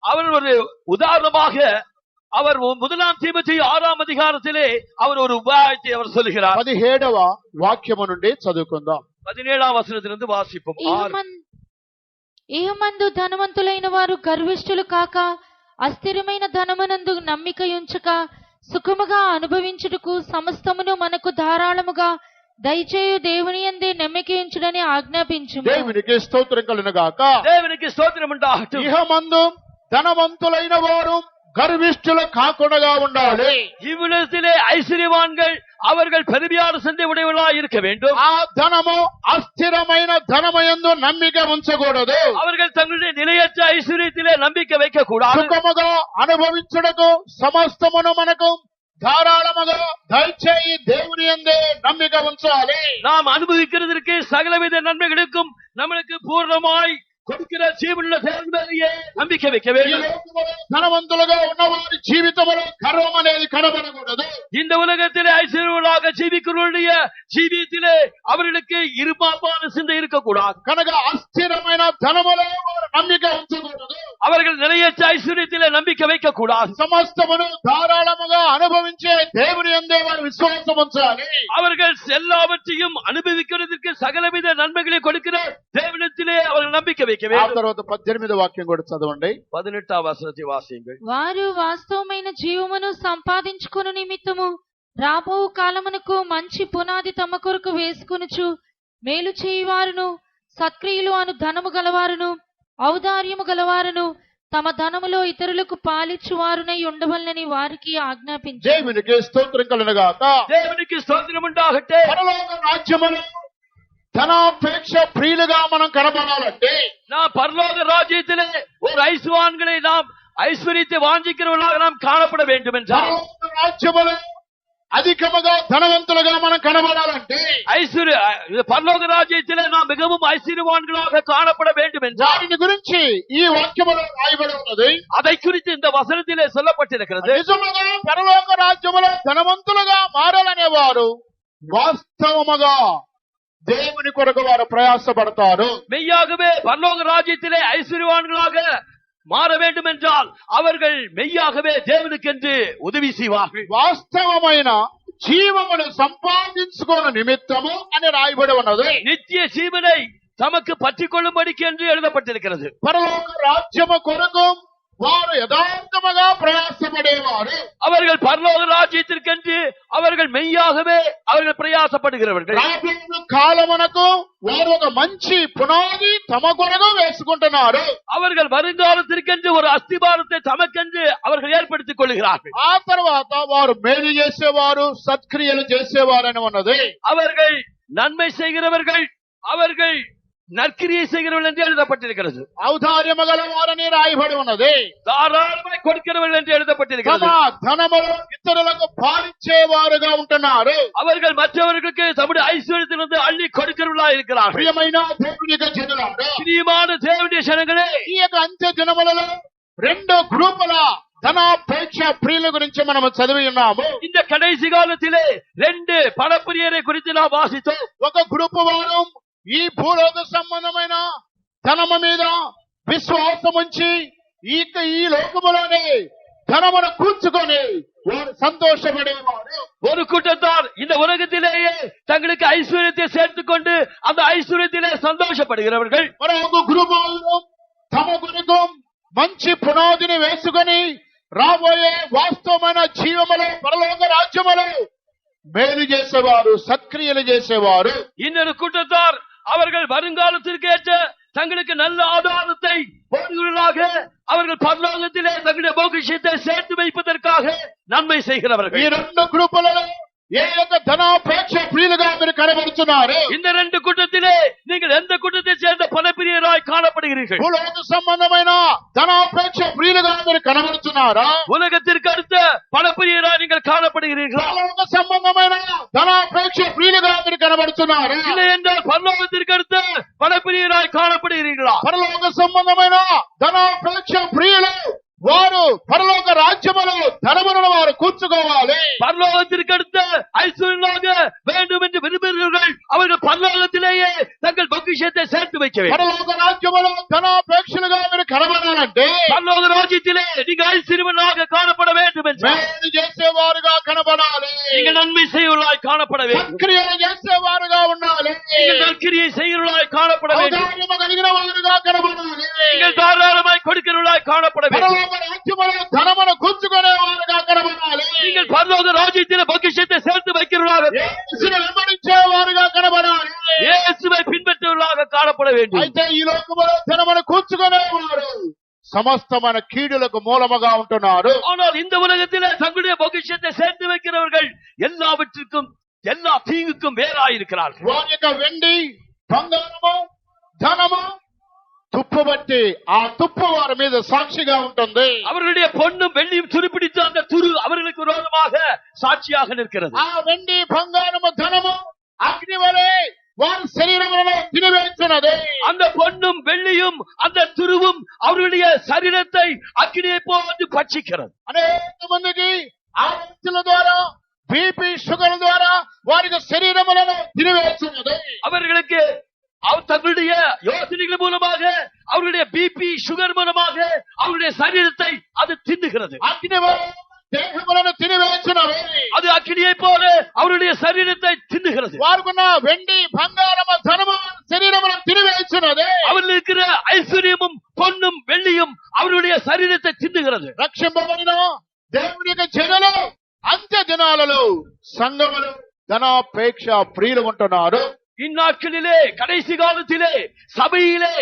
அவர் ஒரு உதாரணமாக அவர் 1 தீமோத்தேயு 6ஆம் அதிகாரத்திலே அவர் ஒரு உபாயத்தை அவர் சொல்கிறார். 17వ వాక్యము నుండి చదువుకుందాం. 17ஆம் వచనத்திலிருந்து వాసిப்போம். ఇహమందు ధనవంతులైన వారు గర్విష్ఠులు కాక, అస్థిరమైన ధనమునందు నమ్మిక ఉంచక, సుఖముగా అనుభవించుటకు సమస్తమును మనకు ధారాళముగా దయచేయు దేవుని యందే నమ్మికయుంచుడని ఆజ్ఞాపించుము. దేవునికి స్తోత్రం కలుగునుగాక. தேவனுக்கு ஸ்தோத்திரம் உண்டாகட்டும். ఇహమందు ధనవంతులైన వారు గర్విష్ఠులు కాకుండా ఉండాలి. இவ்வுலகத்திலே ஐஸ்வர்யவான்கள் அவர்கள் பெருமையான சிந்தை உடையவர்களாய் இருக்க வேண்டும். ఆ ధనము అస్థిరమైన ధనమయందు నమ్మిక ఉంచకూడదు. அவர்கள் தங்களுடைய நிலையற்ற ஐஸ்வர்யத்திலே நம்பிக்கை வைக்க கூடாது. సుఖముగా అనుభవించుటకు సమస్తమును మనకు ధారాళముగా దయచేయి దేవుని యందే నమ్మిక ఉంచాలి. நாம் அனுபவிக்கிறதற்கு சகலவித நன்மைகளுக்கும் நம்மளுக்கு பூர்ணமாய் கொடுக்கிற ஜீவனுள்ள தேவன் மேலேயே நம்பிக்கை வைக்க ఈ வேண்டும். లోకములో ధనవంతులుగా ఉన్నవారి జీవితంలో గర్వం అనేది కనబడకూడదు. இந்த உலகத்திலே ஐஸ்வர்யங்களாக ஜீவிக்கிறவருடைய ஜீவியத்திலே அவர்களுக்கு இருமாப்பான சிந்தை இருக்கக்கூடாது. కనుక అస్థిరమైన ధనములో వారు నమ్మిక ఉంచకూడదు. அவர்கள் நிலையற்ற ஐஸ்வர்யத்திலே நம்பிக்கை வைக்க கூடாது. సమస్తమును ధారాళముగా అనుభవించే దేవుని యందే వారు విశ్వాసం ఉంచాలి. அவர்கள் எல்லாவற்றையும் அனுபவிக்கிறதற்கு சகலவித நன்மைகளை கொடுக்கிற தேவனிடத்திலே அவர்கள் நம்பிக்கை வைக்க ఆ வேண்டும். తర్వాత 18వ వాక్యం కూడా చదవండి. 18వ వచనத்தை వాసియండి. వారు వాస్తవమైన జీవమును సంపాదించుకొను నిమిత్తము రాబో కాలమునకు మంచి పునాది తమ కొరకు వేసుకొనుచు మేలు చేయువారును సత్క్రియలు అను ధనము గలవారును ఔదార్యము గలవారును తమ ధనములో ఇతరులకు పాలిచ్చువారునై ఉండవలనని వారికి ఆజ్ఞాపించు. దేవునికి స్తోత్రం కలుగునుగాక. தேவனுக்கு ஸ்தோத்திரம் உண்டாகட்டும். పరలోక రాజ్యములో ధనాపేక్ష ప్రియులుగా మనం కనబడాలంటే நாம் பரலோக ராஜ்யத்திலே ஒரு ஐஸ்வர்யவான்களை நாம் ஐஸ்வர்யத்தை வாஞ்சிக்கிறவர்களாக நாம் காணப்பட வேண்டும் என்றால், పరలోక రాజ్యములో అధికముగా ధనవంతులుగా మనం కనబడాలంటే பரலோக ராஜ்யத்திலே நாம் மிகவும் ஐஸ்வர்யவான்களாக காணப்பட வேண்டும் என்றால், దాని గురించి ఈ వాక్యములో రాయబడి ఉన్నది. அதை குறித்து இந்த வசனத்திலே சொல்லப்பட்டிருக்கிறது. నిజముగా పరలోక రాజ్యములో ధనవంతులుగా మారాలనే వారు వాస్తవముగా దేవుని కొరకు వారు ప్రయాసపడతారు. மெய்யாகவே பரலோக ராஜ்யத்திலே ஐஸ்வர்யவான்களாக மாற வேண்டும் என்றால் அவர்கள் மெய்யாகவே தேவனுக்கென்று உதவி செய்வார்கள். వాస్తవమైన జీవమును సంపాదించుకోని నిమిత్తము అని రాయబడి ఉన్నది. நித்திய ஜீவனை தமக்கு பற்றிக் கொள்ளும்படிக்கு என்று எழுதப்பட்டிருக்கிறது. పరలోక రాజ్యము కొరకు వారు యథార్థముగా ప్రయాసపడేవారు. அவர்கள் பரலோக ராஜ்யத்திற்கென்று அவர்கள் மெய்யாகவே அவர்கள் பிரயாசப்படுகிறவர்கள். రాబోయే కాలమునకు వారు ఒక మంచి పునాది తమ కొరకు వేసుకుంటున్నారు. அவர்கள் வருங்காலத்திற்கென்று ஒரு அஸ்திபாரத்தை தமக்கென்று அவர்கள் ஏற்படுத்திக் கொள்கிறார்கள். ఆ తర్వాత వారు మేలు చేసేవారు, సత్క్రియలు చేసేవారని ఉన్నది. அவர்கள் நன்மை செய்கிறவர்கள், அவர்கள் நற்கிரியை செய்கிறவர்கள் என்று எழுதப்பட்டிருக்கிறது. ఔదార్యము గలవారని రాయబడి ఉన్నది. தாராளமாய் கொடுக்கிறவர்கள் என்று తమ எழுதப்பட்டிருக்கிறது. ధనములు ఇతరులకు పాలించేవారుగా ఉంటున్నారు. அவர்கள் மற்றவர்களுக்கு தம்முடைய ஐஸ்வர்யத்திலிருந்து அள்ளி கொடுக்கிறவர்களாக இருக்கிறார்கள். ప్రియమైన దేవునికి జనులారా, பிரியமான தேவனுடைய ஜனங்களே, ఈ యొక్క అంత్య దినములలో రెండు గ్రూపుల ధనాపేక్ష ప్రియుల గురించి మనం చదివి ఉన్నాము. இந்த கடைசி காலத்திலே ரெண்டு பணப்பிரியரை குறித்து நாம் வாசித்தோம். ఒక గ్రూపు వారు ఈ భూలోక సంబంధమైన ధనము మీద విశ్వాసం ఉంచి ఈ లోకములోనే ధనమును కూర్చుకొని వారు సంతోషపడేవారు. ஒரு கூட்டத்தார் இந்த உலகத்திலேயே தங்களுக்கு ஐஸ்வர்யத்தை சேர்த்துக் கொண்டு அந்த ஐஸ்வர்யத்திலே சந்தோஷப்படுகிறவர்கள். మరొక గ్రూపు వారు తమ కొరకు మంచి పునాదిని వేసుకొని రాబోయే వాస్తవమైన జీవములో పరలోక రాజ్యములో మేలు చేసేవారు, సత్క్రియలు చేసేవారు. இன்னொரு கூட்டத்தார் அவர்கள் வருங்காலத்திற்கு ஏற்ற தங்களுக்கு நல்ல ஆதாரத்தை போடுகிறவர்களாக அவர்கள் பரலோகத்திலே தங்களுடைய பொக்கிஷத்தை சேர்த்து வைப்பதற்காக நன்மை செய்கிறவர்கள். ఈ రెండు గ్రూపులలో ఏ యొక్క ధనాపేక్ష ప్రియులుగా మీరు కనబడుతున్నారు? இந்த ரெண்டு கூட்டத்திலே நீங்கள் எந்த கூட்டத்தை சேர்ந்த பணப்பிரியராய் காணப்படுகிறீர்கள்? భూలోక సంబంధమైన ధనాపేక్ష ప్రియులుగా మీరు కనబడుతున్నారా? உலகத்திற்கு அடுத்த பணப்பிரியராய் நீங்கள் காணப்படுகிறீர்களா? భూలోక సంబంధమైన ధనాపేక్ష ప్రియులుగా మీరు కనబడుతున్నారా? இல்லை என்றால் பரலோகத்திற்கு அடுத்த பணப்பிரியராய் காணப்படுகிறீர்களா? పరలోక సంబంధమైన ధనాపేక్ష ప్రియులు వారు పరలోక రాజ్యములో ధనములను వారు కూర్చుకోవాలి. பரலோகத்திற்கு அடுத்த ஐஸ்வர்யமாக வேண்டும் என்று விரும்புகிறவர்கள் அவர்கள் பரலோகத்திலேயே தங்கள் பொக்கிஷத்தை சேர்த்து வைக்க வேண்டும். పరలోక రాజ్యములో ధనాపేక్షలుగా మీరు కనబడాలంటే பரலோக ராஜ்யத்திலே நீங்கள் ஐஸ்வர்யவானாக காணப்பட வேண்டும் என்று మేలు చేసేవారుగా కనబడాలి. நீங்கள் நன்மை செய்கிறவர்களாய் காணப்பட வேண்டும். సత్క్రియలు చేసేవారుగా ఉండాలి. நீங்கள் நற்கிரியை செய்கிறவர்களாய் காணப்பட வேண்டும். ఔదార్యము కలిగిన వారుగా కనబడాలి. நீங்கள் தாராளமாய் கொடுக்கிறவர்களாய் காணப்பட வேண்டும். పరలోక రాజ్యములో ధనమును కూర్చుకునే వారుగా కనబడాలి. நீங்கள் உலகத்திலே பொக்கிஷத்தை சேர்த்து வைக்கிறவர்களாக యేసును వెంబడించేవారుగా కనబడాలి. இயேசுவை பின்பற்றுவர்களாக காணப்பட வேண்டும். అయితే ఈ లోకములో ధనమును కూర్చుకునేవారు సమస్తమైన కీడులకు మూలముగా ఉంటున్నారు. ஆனால் இந்த உலகத்திலே தங்களுடைய பொக்கிஷத்தை சேர்த்து வைக்கிறவர்கள் எல்லாவற்றிற்கும் எல்லா தீங்குக்கும் வேறாயிருக்கிறார்கள். వారి యొక్క వెండి బంగారము ధనము తుప్పు బట్టి ఆ తుప్పు వారి మీద సాక్షిగా ఉంటుంది. அவர்களுடைய பொன்னும் வெள்ளியும் துருப்பிடித்த அந்த துரு அவர்களுக்கு விரோதமாக சாட்சியாக நிற்கிறது. ఆ వెండి బంగారము ధనము అగ్ని వలె వారి శరీరములను తినివేస్తున్నది. அந்த பொன்னும் வெள்ளியும் அந்த துருவும் அவர்களுடைய சரீரத்தை அக்கினியை போன்று பட்சிக்கிறது. అనేక మందికి ఆ వ్యక్తుల ద్వారా బీపీ షుగర్ ద్వారా వారి శరీరములను తినివేస్తున్నది. அவர்களுக்கு தங்களுடைய யோசனைகள் மூலமாக அவர்களுடைய பிபி சுகர் மூலமாக அவருடைய சரீரத்தை அது தின்னுகிறது. అగ్ని వలె దేహములను తినివేస్తున్నది. அது அக்கினியை போல அவருடைய சரீரத்தை தின்னுகிறது. వారుకున్న వెండి బంగారము ధనము శరీరములను తినివేస్తున్నది. அவர்கள் இருக்கிற ஐஸ்வர்யமும் பொன்னும் வெள்ளியும் அவருடைய சரீரத்தை தின்னுகிறது. రక్షింపబడిన దేవుని యొక్క జనులు అంత్య దినాలలో సంఘములు ధనాపేక్ష ప్రియులు ఉంటున్నారు. இந்நாட்களிலே கடைசி காலத்திலே சபையிலே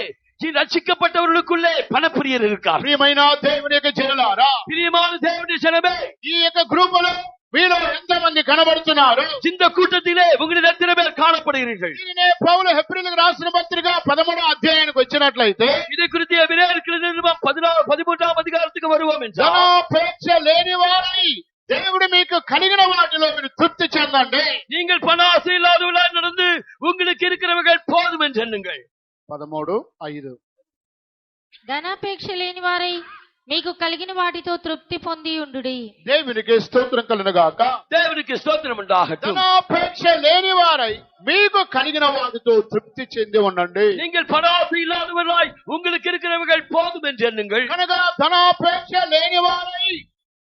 ரட்சிக்கப்பட்டவர்களுக்குள்ளே பணப்பிரியர் இருக்கார். ప్రియమైన దేవుని యొక్క జనులారా, பிரியமான தேவனுடைய ஜனமே, ఈ యొక్క గ్రూపులో మీలో ఎంతమంది కనబడుతున్నారు? இந்த கூட்டத்திலே உங்களில் எத்தனை பேர் காணப்படுகிறீர்கள்? దీనినే పౌలు హెబ్రీయులకు రాసిన పత్రిక 13వ అధ్యాయానికి వచ్చినట్లయితే இதை குறித்து எபிரேயருக்கு நிருபம் 13ஆம் அதிகாரத்துக்கு வருவோம் என்றால், ధనాపేక్ష లేని వారై దేవుడు మీకు కలిగిన వాటిలో మీరు తృప్తి చెందండి. நீங்கள் பண ஆசை இல்லாதவர்களாய் நடந்து உங்களுக்கு இருக்கிறவர்கள் போதும் என்று எண்ணுங்கள். 13:5 ధనాపేక్ష లేని వారై మీకు కలిగిన వాటితో తృప్తి పొంది ఉండుడి. దేవునికి స్తోత్రం కలుగును గాక. தேவனுக்கு ஸ்தோத்திரம் உண்டாகட்டும். ధనాపేక్ష లేని వారై మీకు కలిగిన వాటితో తృప్తి చెంది ఉండండి. நீங்கள் பண ஆசை இல்லாதவர்களாய் உங்களுக்கு இருக்கிறவர்கள் போதும் என்று எண்ணுங்கள். కనుక ధనాపేక్ష లేని వారై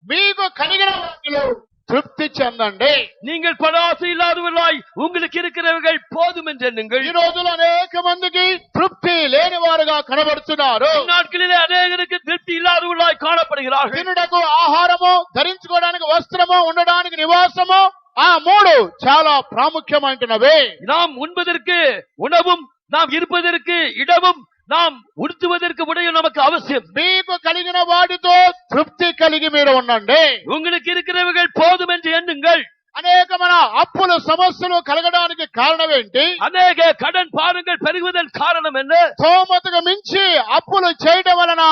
మీకు కలిగిన వాటిలో తృప్తి చెందండి. நீங்கள் பண ஆசை இல்லாதவர்களாய் உங்களுக்கு இருக்கிறவர்கள் போதும் என்று எண்ணுங்கள். ఈ రోజులు అనేక మందికి తృప్తి లేని వారుగా కనబడుతున్నారు. நாட்களிலே அநேகருக்கு திருப்தி இல்லாதவர்களாய் காணப்படுகிறார்கள். తినుటకు ఆహారము, ధరించుకోవడానికి వస్త్రము, ఉండడానికి నివాసము, ఆ మూడు చాలా ప్రాముఖ్యమైనవి. நாம் உண்பதற்கு உணவும், நாம் இருப்பதற்கு இடமும், நாம் உடுத்துவதற்கு உடையும் நமக்கு அவசியம். మీకు కలిగిన వాటితో తృప్తి కలిగి మీరు ఉండండి. உங்களுக்கு இருக்கிறவர்கள் போதும் என்று எண்ணுங்கள். అనేకమైన అప్పులు సమస్యలు కలగడానికి కారణం ఏంటి? அநேக கடன் பாரங்கள் பெருகுவதன் காரணம் என்ன? స్తోమతకు మించి అప్పులు చేయడం వలన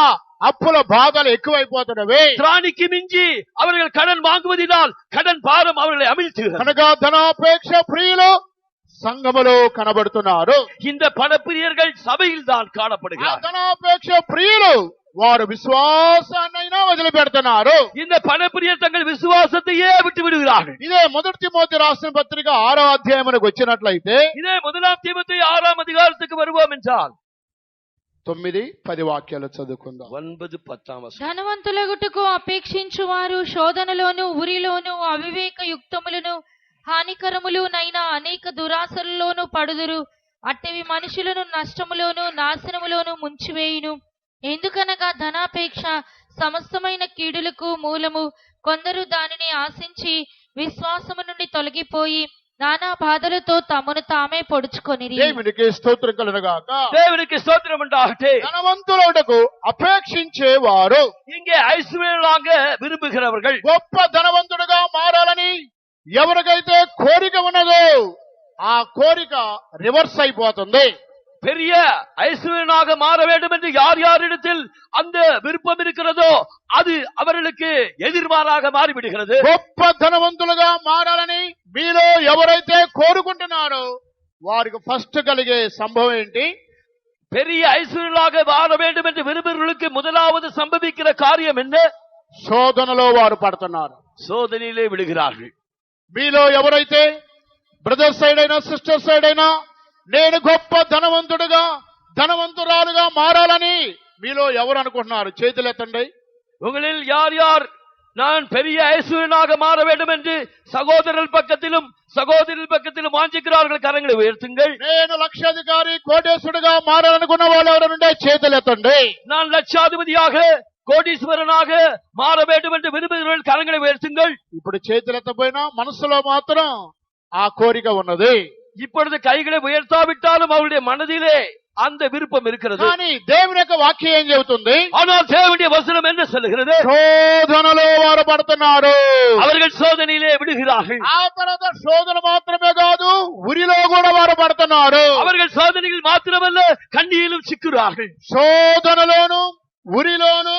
అప్పుల బాధలు ఎక్కువైపోతున్నవి. திராணிக்கு மிஞ்சி அவர்கள் கடன் வாங்குவதினால் கடன் பாரம் அவர்களை அமிழ்த்துகிறது. కనుక ధనాపేక్ష ప్రియులు సంఘములో కనబడుతున్నారు. இந்த பணப்பிரியர்கள் சபையில் தான் ఆ காணப்படுகிறார்கள். ధనాపేక్ష ప్రియులు వారు విశ్వాసాన్నైనా వదిలిపెడుతున్నారు. இந்த பணப்பிரியர் தங்கள் விசுவாசத்தையே விட்டு விடுகிறார்கள். ఇదే మొదటి తిమోతి రాసిన పత్రిక 6వ అధ్యాయమునకు వచ్చినట్లయితే இதே 1 தீமோத்தேயு 6ஆம் அதிகாரத்துக்கு வருவோம் என்றால் 9-10 వాక్యాలు చదువుకుందాం. 9-10 వచనం. ధనవంతులగుటకు అపేక్షించువారు శోధనలోను ఉరిలోను అవివేక యుక్తములను హానికరములునైన అనేక దురాశలలోను పడుదురు. అట్టవి మనుషులను నష్టములోను నాశనములోను ముంచివేయును. ఎందుకనగా ధనాపేక్ష సమస్తమైన కీడులకు మూలము. కొందరు దానిని ఆశించి విశ్వాసము నుండి తొలగిపోయి నానా బాధలతో తమను తామే పొడుచుకొనిరి. దేవునికి స్తోత్రం కలుగును గాక. தேவனுக்கு ஸ்தோத்திரம் உண்டாகட்டும். ధనవంతులకు అపేక్షించేవారు, இங்கே ஐஸ்வர்யமாக விரும்புகிறவர்கள், గొప్ప ధనవంతుడుగా మారాలని ఎవరికైతే కోరిక ఉన్నదో ఆ కోరిక రివర్స్ అయిపోతుంది. பெரிய ஐஸ்வர்யனாக மாற வேண்டும் என்று யார் யாரிடத்தில் அந்த விருப்பம் இருக்கிறதோ அது அவர்களுக்கு எதிர்மாறாக மாறிவிடுகிறது. గొప్ప ధనవంతులుగా మారాలని మీలో ఎవరైతే కోరుకుంటున్నారో వారికి ఫస్ట్ కలిగే సంభవం ఏంటి? பெரிய ஐஸ்வர்யனாக மாற வேண்டும் என்று விரும்புகிறவர்களுக்கு முதலாவது சம்பவிக்கிற காரியம் என்ன? శోధనలో వారు పడుతున్నారు. சோதனையிலே விழுகிறார்கள். మీలో ఎవరైతే బ్రదర్ సైడ్ అయినా సిస్టర్ సైడ్ అయినా నేను గొప్ప ధనవంతుడుగా ధనవంతురాలుగా మారాలని మీలో ఎవరు అనుకుంటున్నారు? చేతులు ఎత్తండి. உங்களில் யார் யார் நான் பெரிய ஐஸ்வர்யனாக மாற வேண்டும் என்று சகோதரர் பக்கத்திலும் சகோதரில் பக்கத்திலும் வாஞ்சிக்கிறார்கள், கரங்களை உயர்த்துங்கள். నేను లక్షాధికారి కోటేశ్వరుడుగా మారాలనుకున్న వాళ్ళు ఎవరు ఉంటే చేతులు ఎత్తండి. நான் லட்சாதிபதியாக కోటీశ్వరనాக మార வேண்டும் என்று విரும்புகிறவர்கள் కరங்களை ఉయర్తుங்கள். ఇప్పుడు చేతులెత్తపోయినా మనసులో మాత్రం ఆ కోరిక ఉన్నది. இப்பொழுது கைகளை உயர்த்தாவிட்டாலும் அவருடைய மனதிலே அந்த விருப்பம் இருக்கிறது. కానీ దేవుని యొక్క వాక్యం ఏం చెబుతుంది? ஆனால் தேவனுடைய வசனம் என்ன சொல்லுகிறது? శోధనలో వారు పడుతున్నారు, அவர்கள் சோதனையிலே விடுகிறார்கள். ఆ తర్వాత శోధన మాత్రమే కాదు, ఉరిలో కూడా వారు పడుతున్నారు. அவர்கள் சோதனையில் மாத்திரமல்ல கண்ணியிலும் சிக்குறார்கள். శోధనలోను ఉరిలోను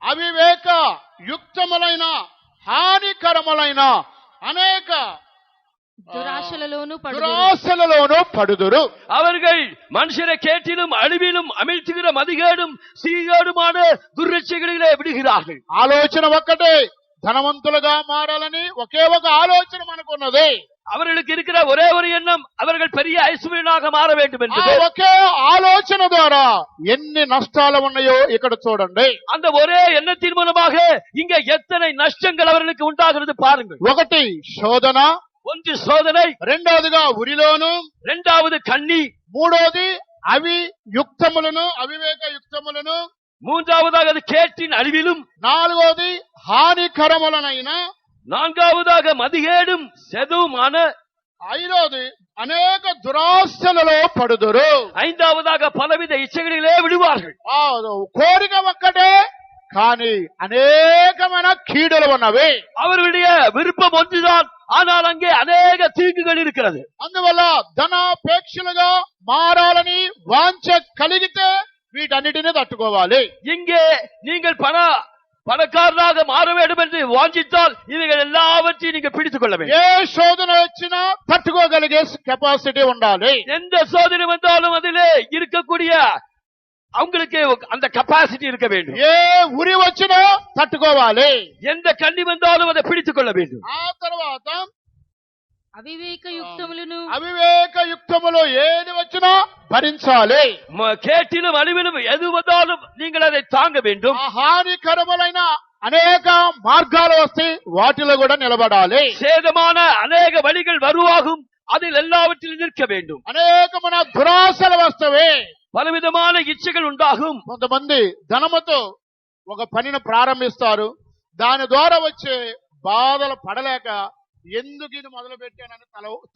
అవివేక యుక్తములైన హానికరములైన అనేక దురాశలలోను పడుదురు. அவர்கள் மனுஷரை கேட்டிலும் அழிவிலும் அமிழ்த்துகிற மதிகேடும் சீகேடுமான துர்ரட்சைகளிலே விடுகிறார்கள். ఆలోచన ఒక్కటే, ధనవంతులుగా మారాలని ఒకే ఒక ఆలోచన మనకున్నది. அவர்களுக்கு இருக்கிற ஒரே ஒரு எண்ணம், அவர்கள் பெரிய ஐஸ்வர்யனாக மாற வேண்டும் என்பது. ఒకే ఆలోచన ద్వారా ఎన్ని నష్టాలు ఉన్నాయో ఇక్కడ చూడండి. அந்த ஒரே எண்ணத்தின் மூலமாக இங்க எத்தனை நஷ்டங்கள் அவர்களுக்கு உண்டாகிறது பாருங்கள். ఒకటి శోధన, ஒன்று சோதனை, రెండోదిగా ఉరిలోను, இரண்டாவது கண்ணி, మూడోది అవివేక యుక్తములను, மூன்றாவதாக அது கேட்டின் அழிவிலும், నాలుగోది హానికరములనైన, நான்காவதாக மதிகேடும் செதுவுமான, ఐదోది అనేక దురాశలలో పడుదురు, ஐந்தாவதாக பலவித இச்சைகளிலே விடுவார்கள். కోరిక ఒక్కటే కానీ అనేకమైన కీడులు ఉన్నవి. அவர்களுடைய விருப்பம் ஒன்றுதான், ஆனால் அங்கே அநேக தீங்குகள் இருக்கிறது. అందువల్ల ధనాపేక్షలుగా మారాలని వాంఛ కలిగితే వీటన్నిటిని తట్టుకోవాలి. இங்கே நீங்கள் பணக்காரராக மாற வேண்டும் என்று வாஞ்சித்தால் இவைகள் எல்லாவற்றையும் நீங்க பிடித்துக் கொள்ள வேண்டும். ఏ శోధన వచ్చినా తట్టుకోగలిగే కెపాసిటీ ఉండాలి. எந்த சோதனை வந்தாலும் அதிலே இருக்கக்கூடிய அவங்களுக்கு அந்த கெபாசிட்டி இருக்க வேண்டும். ఏ ఉరి వచ్చినా తట్టుకోవాలి. எந்த கண்ணி வந்தாலும் அதை பிடித்துக் கொள்ள வேண்டும். ఆ తర్వాత అవివేక యుక్తములు ఏది వచ్చినా భరించాలి. கேட்டிலும் அழிவிலும் எது வந்தாலும் நீங்கள் அதை தாங்க வேண்டும். హానికరములైన అనేక మార్గాలు వస్తాయి, వాటిలో కూడా నిలబడాలి. சேதமான அநேக வழிகள் வருவாகும், அதில் எல்லாவற்றிலும் நிற்க வேண்டும். అనేకమైన దురాశలు వస్తాయి, பலவிதமான இச்சைகள் உண்டாகும். కొంతమంది ధనముతో ఒక పనిని ప్రారంభిస్తారు, దాని ద్వారా వచ్చే బాధలు పడలేక ఎందుకు ఇది మొదలు పెట్టానని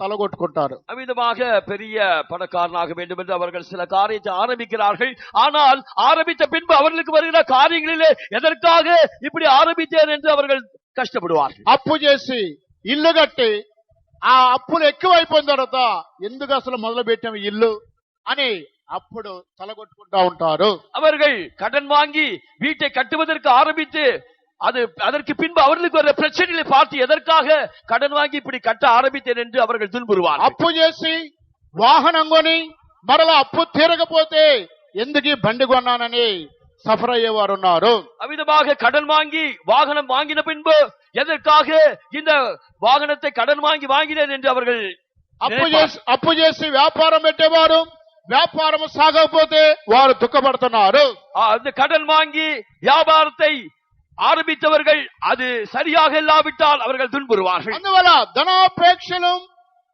తలగొట్టుకుంటారు. அவ்விதமாக பெரிய பணக்காரனாக வேண்டும் என்று அவர்கள் சில காரியத்தை ஆரம்பிக்கிறார்கள். ஆனால் ஆரம்பித்த பின்பு அவர்களுக்கு வருகிற காரியங்களிலே எதற்காக இப்படி ஆரம்பித்தேன் என்று அவர்கள் கஷ்டப்படுவார்கள். అప్పు చేసి ఇల్లు కట్టి ఆ అప్పులు ఎక్కువైపోయిన తర్వాత ఎందుకు అసలు మొదలు పెట్టాము ఇల్లు అని అప్పుడు తలగొట్టుకుంటా ఉంటారు. அவர்கள் கடன் வாங்கி வீட்டை கட்டுவதற்கு ஆரம்பித்து அதற்கு பின்பு அவர்களுக்கு ஒரு பிரச்சனைகளை பார்த்து எதற்காக கடன் வாங்கி இப்படி கட்ட ஆரம்பித்தேன் என்று அவர்கள் துன்புறுவார்கள். అప్పు చేసి వాహనం కొని మరలా అప్పు తీరకపోతే ఎందుకు బండి కొన్నానని సఫర్ అయ్యేవారు ఉన్నారు. அவ்விதமாக கடன் வாங்கி வாகனம் வாங்கின பின்பு எதற்காக இந்த வாகனத்தை கடன் வாங்கினேன் என்று அவர்கள் అప్పు చేసి వ్యాపారం పెట్టేవారు, వ్యాపారం సాగకపోతే వారు దుఃఖపడుతున్నారు. அந்த கடன் வாங்கி வியாபாரத்தை ஆரம்பித்தவர்கள் அது சரியாக இல்லாவிட்டால் அவர்கள் துன்புறுவார்கள். అందువల్ల ధనాపేక్షలు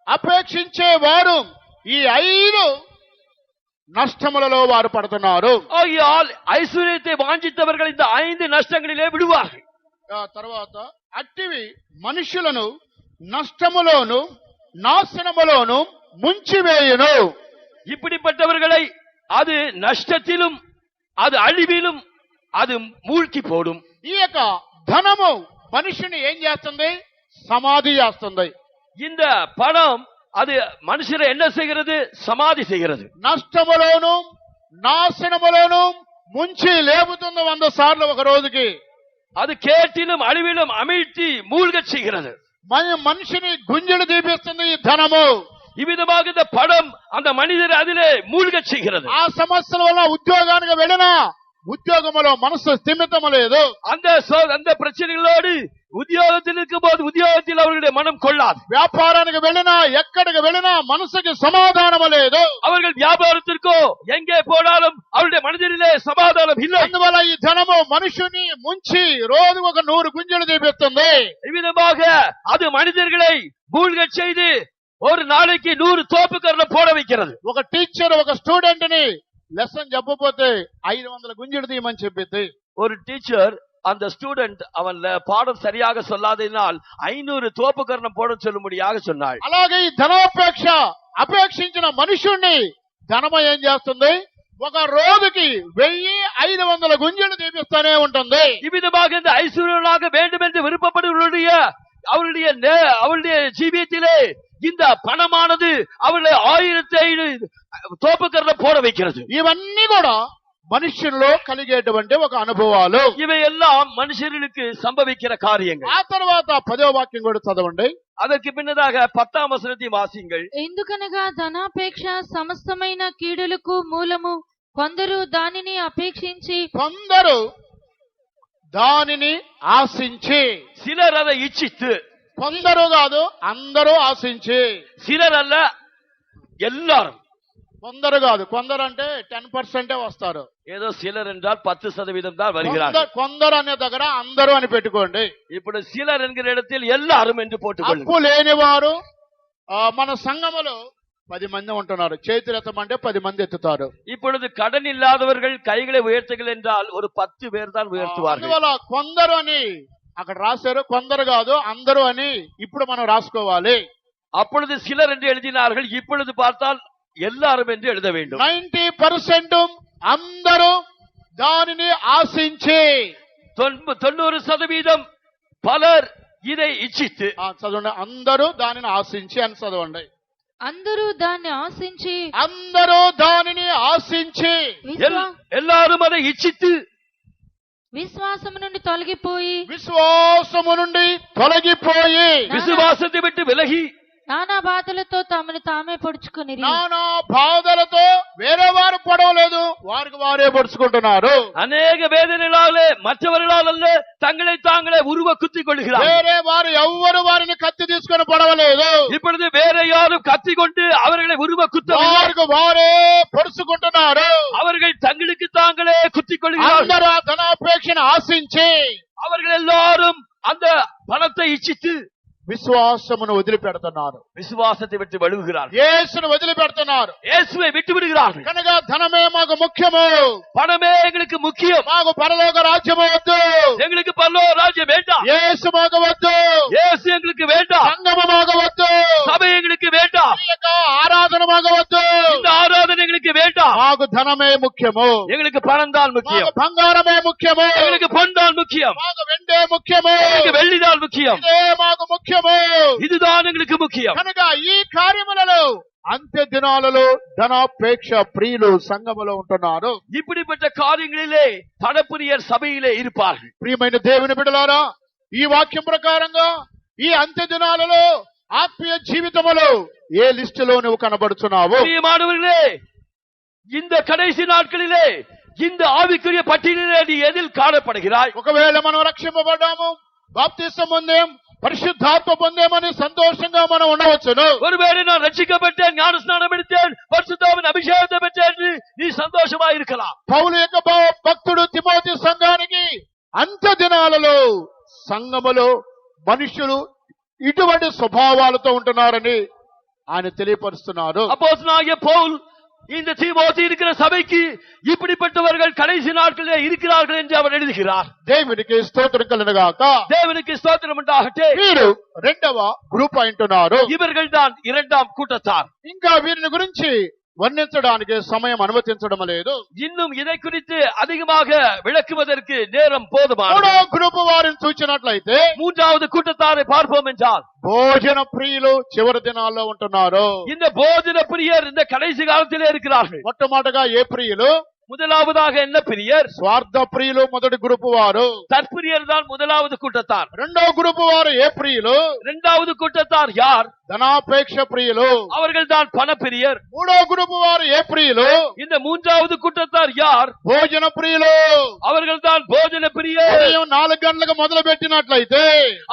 అపేక్షించే వారు ఈ 5 నష్టములలో వారు పడుతున్నారు. ஆகையால் ஐஸ்வர்யத்தை வாஞ்சித்தவர்கள் இந்த 5 நஷ்டங்களிலே விடுவார்கள். తర్వాత అట్టివి మనుషులను నష్టములోను నాశనములోను ముంచివేయును. இப்படிப்பட்டவர்களை அது நஷ்டத்திலும் அது அழிவிலும் அது மூழ்கி போடும். ఈ యొక్క ధనము మనిషిని ఏం చేస్తుంది? సమాధి చేస్తుంది. இந்த பணம் அது மனுஷரை என்ன செய்கிறது? సమాధి செய்கிறது. నష్టములోను నాశనములోను ముంచి లేపుతుంది 100 సార్లు ఒక రోజుకి. அது கேட்டிலும் அழிவிலும் அமிழ்த்தி மூழ்கச் செய்கிறது. మనిషిని గుంజలు తీపిస్తుంది ఈ ధనము. இவ்விதமாக இந்த பணம் அந்த மனிதரை அதிலே மூழ்கச் செய்கிறது. ఆ సమస్యల వల్ల ఉద్యోగానికి వెళ్ళినా ఉద్యోగంలో మనసు స్థిమితం లేదు. அந்த பிரச்சனைகளோடு உத்தியோகத்தில் இருக்கும் போது உத்தியோகத்தில் அவர்களுடைய மனம் கொள்ளாது. వ్యాపారానికి వెళ్ళినా ఎక్కడికి వెళ్ళినా మనసుకి సమాధానం లేదు. அவர்கள் வியாபாரத்திற்கோ எங்கே போனாலும் அவருடைய மனதிலே சமாதானம் இல்லை. అందువల్ల ఈ ధనము మనుషుని ముంచి రోజు ఒక 100 గుంజలు తీపిస్తుంది. இவ்விதமாக அது மனிதர்களை மூழ்கச் செய்து ஒரு நாளைக்கு 100 தோப்புக்கரணம் போட வைக்கிறது. ఒక టీచర్ ఒక స్టూడెంట్ ని లెసన్ చెప్పపోతే 500 గుంజలు తీయమని చెప్పింది. ஒரு டீச்சர் அந்த ஸ்டூடெண்ட் அவன் பாடம் சரியாக சொல்லாததினால் 500 தோப்புக்கரணம் போட சொல்லும்படியாக சொன்னாள். అలాగే ఈ ధనాపేక్ష అపేక్షించిన మనుషుణ్ణి ధనము ఏం చేస్తుంది? ఒక రోజుకి 1500 గుంజలు తీపిస్తానే ఉంటుంది. இவ்விதமாக இந்த ஐஸ்வர்யனாக வேண்டும் என்று விருப்பப்படுவர்களுடைய அவருடைய ஜீவியத்திலே இந்த பணமானது அவர்களை 1500 தோப்புக்கரணம் போட வைக்கிறது. ఇవన్నీ కూడా మనుషుల్లో కలిగేటువంటి ఒక అనుభవాలు. இவையெல்லாம் மனுஷர்களுக்கு சம்பவிக்கிற காரியங்கள். ఆ తర్వాత 10వ వాక్యం కూడా చదవండి. அதற்கு பின்னதாக 10ஆம் வசனத்தை வாசியுங்கள். ఎందుకనగా ధనాపేక్ష సమస్తమైన కీడులకు మూలము. కొందరు దానిని అపేక్షించి சிலர் அதை இச்சித்து, కొందరు కాదు అందరూ ఆశించి, சிலர் அல்ல எல்லாரும். కొందరు కాదు, కొందరు అంటే 10% వస్తారు. ஏதோ சிலர் என்றால் 10% தான் வருகிறார்கள். కొందరు అనే దగ్గర అందరూ అని పెట్టుకోండి. ఇప్పుడు சிலர் என்கிற இடத்தில் எல்லாரும் என்று போட்டுக்கொள்ளுங்கள். అప్పు లేనివారు మన సంఘములో 10 మంది ఉంటున్నారు. చేతులెత్తమంటే 10 మంది ఎత్తుతారు. இப்பொழுது கடன் இல்லாதவர்கள் கைகளை உயர்த்துகள் என்றால் ஒரு 10 பேர் தான் உயர்த்துவார்கள். అందువల్ల కొందరు అని అక్కడ రాశారు, కొందరు కాదు అందరూ అని ఇప్పుడు మనం రాసుకోవాలి. அப்பொழுது சிலர் என்று எழுதினார்கள், இப்பொழுது பார்த்தால் எல்லாரும் என்று எழுத வேண்டும். 90% అందరూ దానిని ఆశించి, 90% పలర్ ఇదే ఇచ్చిత్. చదవండి, అందరూ దానిని ఆశించి అని చదవండి. అందరూ దాన్ని ఆశించి, అందరూ దానిని ఆశించి, எல்லாரும் அதை ఇచ్చిత్. విశ్వాసము నుండి తొలగిపోయి, విశ్వాసத்தை விட்டு విలగి, నానా బాధలతో తమను తామే పొడుచుకుని, నానా బాధలతో వేరే వారు పడవలేదు, వారికి వారే పొడుచుకుంటున్నారు. అనేక వేదనలాలే మற்றவர்களால் அல்ல தங்களை தாங்களே உருவ குத்திக் கொள்கிறார்கள். వేరే వారు ఎవ్వరు వారిని కత్తి తీసుకొని పడవలేదు. இப்பொழுது வேற யாரும் கத்தி கொண்டு அவர்களை உருவ குத்தவில்லை. వారికి వారే పొడుచుకుంటున్నారు. அவர்கள் தங்களுக்கு தாங்களே குத்திக் கொள்கிறார்கள். అందరూ ఆ ధనాపేక్షను ఆశించి, அவர்கள் எல்லாரும் அந்த பணத்தை இச்சித்து విశ్వాసమును వదిలిపెడుతున్నారు. విశ్వాసத்தை விட்டு வழுவுகிறார்கள். యేసును వదిలిపెడుతున్నారు. యేసుவை விட்டு விடுகிறார்கள். కనుక ధనమే మాకు ముఖ్యము, பணமே எங்களுக்கு முக்கியம். మాకు పరలోక రాజ్యం వద్దు, எங்களுக்கு பரலோக ராஜ்யம் வேண்டாம். యేసు మాకు వద్దు, యేసు எங்களுக்கு வேண்டாம். సంఘము మాకు వద్దు, சபை எங்களுக்கு வேண்டாம். ఆరాధన మాకు వద్దు, இந்த ஆராதனை எங்களுக்கு வேண்டாம். మాకు ధనమే ముఖ్యము, எங்களுக்கு பணம் தான் முக்கியம். మాకు బంగారమే ముఖ్యము, எங்களுக்கு பொன் தான் முக்கியம். మాకు వెండే ముఖ్యము, எங்களுக்கு வெள்ளி தான் முக்கியம். ఇదే మాకు ముఖ్యము, இதுதான் எங்களுக்கு முக்கியம். కనుక ఈ కార్యములలో అంత్య దినాలలో ధనాపేక్ష ప్రియులు సంఘములో ఉంటున్నారు. இப்படிப்பட்ட காரியங்களிலே பணப்பிரியர் சபையிலே இருப்பார்கள். ప్రియమైన దేవుని బిడ్డలారా, ఈ వాక్యం ప్రకారంగా ఈ అంత్య దినాలలో ఆత్మీయ జీవితములో ఏ లిస్టులో నువ్వు కనబడుచున్నావు? பிரியமானவர்களே, இந்த கடைசி நாட்களிலே இந்த ஆவிக்குரிய பட்டியலிலே நீ எதில் காணப்படுகிறாய்? ఒకవేళ మనం రక్షింపబడ్డాము, బాప్తిసం పొందాం, పరిశుద్ధాత్మ పొందామని సంతోషంగా మనం ఉండవచ్చును. ஒருவேளை நான் ரட்சிக்கப்பட்டேன், ஞானஸ்நானம் எடுத்தேன், பரிசுத்தாவின் அபிஷேகத்தை பெற்றேன் என்று நீ சந்தோஷமா இருக்கலாம். పౌలు యొక్క భక్తుడు తిమోతి సంఘానికి అంత్య దినాలలో సంఘములో మనుషులు ఇటువంటి స్వభావాలతో ఉంటున్నారని ఆయన తెలియపరుస్తున్నారు. அப்போஸ்தலனாகிய பவுல் இந்த தீமோத்தி இருக்கிற சபைக்கு இப்படிப்பட்டவர்கள் கடைசி நாட்களிலே இருக்கிறார்கள் என்று அவர் எழுதுகிறார். దేవునికి స్తోత్రం కలుగుగాక. தேவனுக்கு ஸ்தோத்திரம் உண்டாகட்டும். వీరు రెండవ గ్రూప్ అంటున్నారు. இவர்கள் தான் இரண்டாம் கூட்டத்தார். ఇంకా వీరిని గురించి వర్ణించడానికి సమయం అనుమతించడం లేదు. இன்னும் இதை குறித்து அதிகமாக விளக்குவதற்கு நேரம் போதுமானது. మూడో గ్రూప్ వారిని చూసినట్లయితే மூன்றாவது கூட்டத்தாரை பார்ப்போம் என்றால் భోజన ప్రియులు చివరి దినాల్లో ఉంటున్నారు. இந்த போஜன பிரியர் இந்த கடைசி காலத்திலே இருக்கிறார்கள். మొట్టమొదటిగా ఏ ప్రియులు? முதலாவதாக என்ன பிரியர்? స్వార్థ ప్రియులు మొదటి గ్రూప్ వారు. தற்பிரியர் தான் முதலாவது கூட்டத்தார். రెండో గ్రూప్ వారు ఏ ప్రియులు? இரண்டாவது கூட்டத்தார் யார்? ధనాపేక్ష ప్రియులు. அவர்கள் தான் பணப்பிரியர். మూడో గ్రూప్ వారు ఏ ప్రియులు? இந்த மூன்றாவது கூட்டத்தார் யார்? భోజన ప్రియులు. அவர்கள் தான் போஜன பிரியர். ఉదయం 4 గంటలకు మొదలు పెట్టినట్లయితే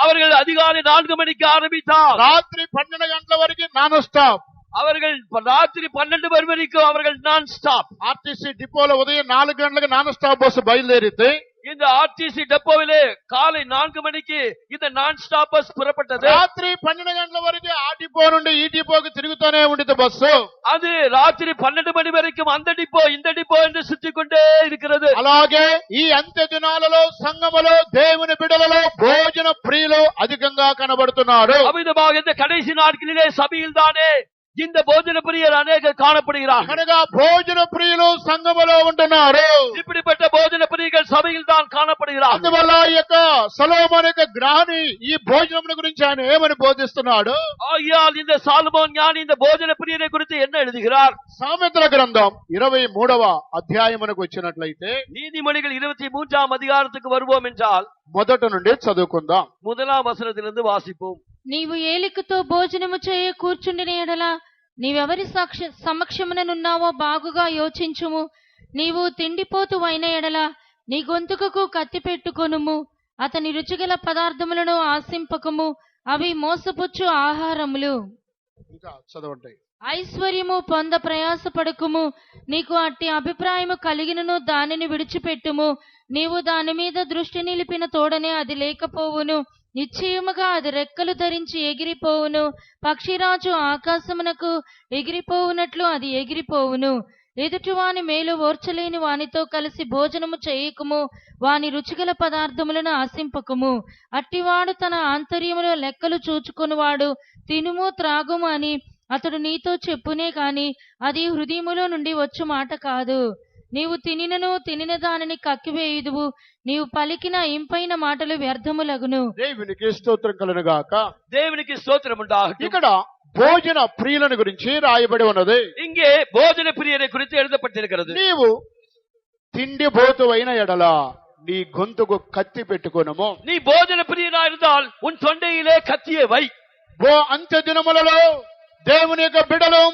அவர்கள் அதிகாலை 4 மணிக்கு ஆரம்பித்தார், రాత్రి 12 గంటల వరకు నాన్ స్టాప్. அவர்கள் ராத்திரி 12 மணி வரைக்கும் அவர்கள் நான் ஸ்டாப். ఆర్టీసీ డిపోలో ఉదయం 4 గంటలకు నాన్ స్టాప్ బస్సు బయలుదేరితే இந்த ஆர்டிசி டெப்போவிலே காலை 4 மணிக்கு இந்த நான் ஸ்டாப்பர்ஸ் புறப்பட்டது. రాత్రి 12 గంటల వరకు ఆ డిపో నుండి ఈ డిపోకి తిరుగుతూనే ఉండేది బస్సు. அது ராத்திரி 12 மணி வரைக்கும் அந்த டிப்போ இந்த டிப்போ என்று சுற்றிக் கொண்டே இருக்கிறது. అలాగే ఈ అంత్య దినాలలో సంఘములో దేవుని బిడ్డలలో భోజన ప్రియులు అధికంగా కనబడుతున్నారు. அவ்விதமாக இந்த கடைசி நாட்களிலே சபையில் தானே இந்த போஜன பிரியர் அநேகர் காணப்படுகிறார். అనగా భోజన ప్రియులు సంఘములో ఉంటున్నారు. இப்படிப்பட்ட போஜன பிரியர்கள் சபையில் தான் காணப்படுகிறார். అందువల్ల ఈ యొక్క సొలొమోను యొక్క జ్ఞాని ఈ భోజనం గురించి ఆయన ఏమని బోధిస్తున్నాడు? ஆகையால் இந்த சாலமோன் ஞானி இந்த போஜன பிரியரை குறித்து என்ன எழுதுகிறார்? సామెతల గ్రంథం 23వ అధ్యాయమునకు వచ్చినట్లయితే நீதிமொழிகள் 23ஆம் அதிகாரத்துக்கு வருவோம் என்றால் మొదటి నుండి చదువుకుందాం. 1ஆம் వచనத்திலிருந்து వాసిப்போம். నీవు ఏలికతో భోజనము చేయ కూర్చుండిన ఎడల నీవెవరి సమక్షముననున్నావో బాగుగా యోచించుము. నీవు తిండిపోతు అయిన ఎడల నీ గొంతుకకు కత్తి పెట్టుకొనుము. అతని రుచిగల పదార్థములను ఆశింపకము, అవి మోసపుచ్చు ఆహారములు. ఇంకా చదవండి. ఐశ్వర్యము పొంద ప్రయాసపడకుము. నీకు అట్టి అభిప్రాయము కలిగినను దానిని విడిచిపెట్టుము. నీవు దాని మీద దృష్టి నిలిపిన తోడనే అది లేకపోవును. నిశ్చయముగా అది రెక్కలు ధరించి ఎగిరిపోవును. పక్షిరాజు ఆకాశమునకు ఎగిరిపోవునట్లు అది ఎగిరిపోవును. ఎదుటివాని మేలు ఓర్చలేని వానితో కలిసి భోజనము చేయకుము. వాని రుచిగల పదార్థములను ఆశింపకము. అట్టివాడు తన ఆంతర్యములో లెక్కలు చూచుకొనివాడు. తినుము త్రాగుము అని అతడు నీతో చెప్పునే కాని అది హృదయములో నుండి వచ్చు మాట కాదు. నీవు తినిన దానిని కక్కివేయుదువు. నీవు పలికిన ఇంపైన మాటలు వ్యర్థములగును. దేవునికి స్తోత్రం కలుగుగాక. దేవునికి స్తోత్రం ఉండాలి. ఇక్కడ భోజన ప్రియులను గురించి రాయబడి ఉన్నది. இங்கே போஜன பிரியரை குறித்து எழுதப்பட்டிருக்கிறது. నీవు తిండి బోతువైన ఎడల నీ గొంతుకు కత్తి పెట్టుకొనుము. நீ போஜன பிரியனா இருந்தால் உன் தொண்டையிலே கத்தியை வை. అంత్య దినములలో దేవుని యొక్క బిడ్డలు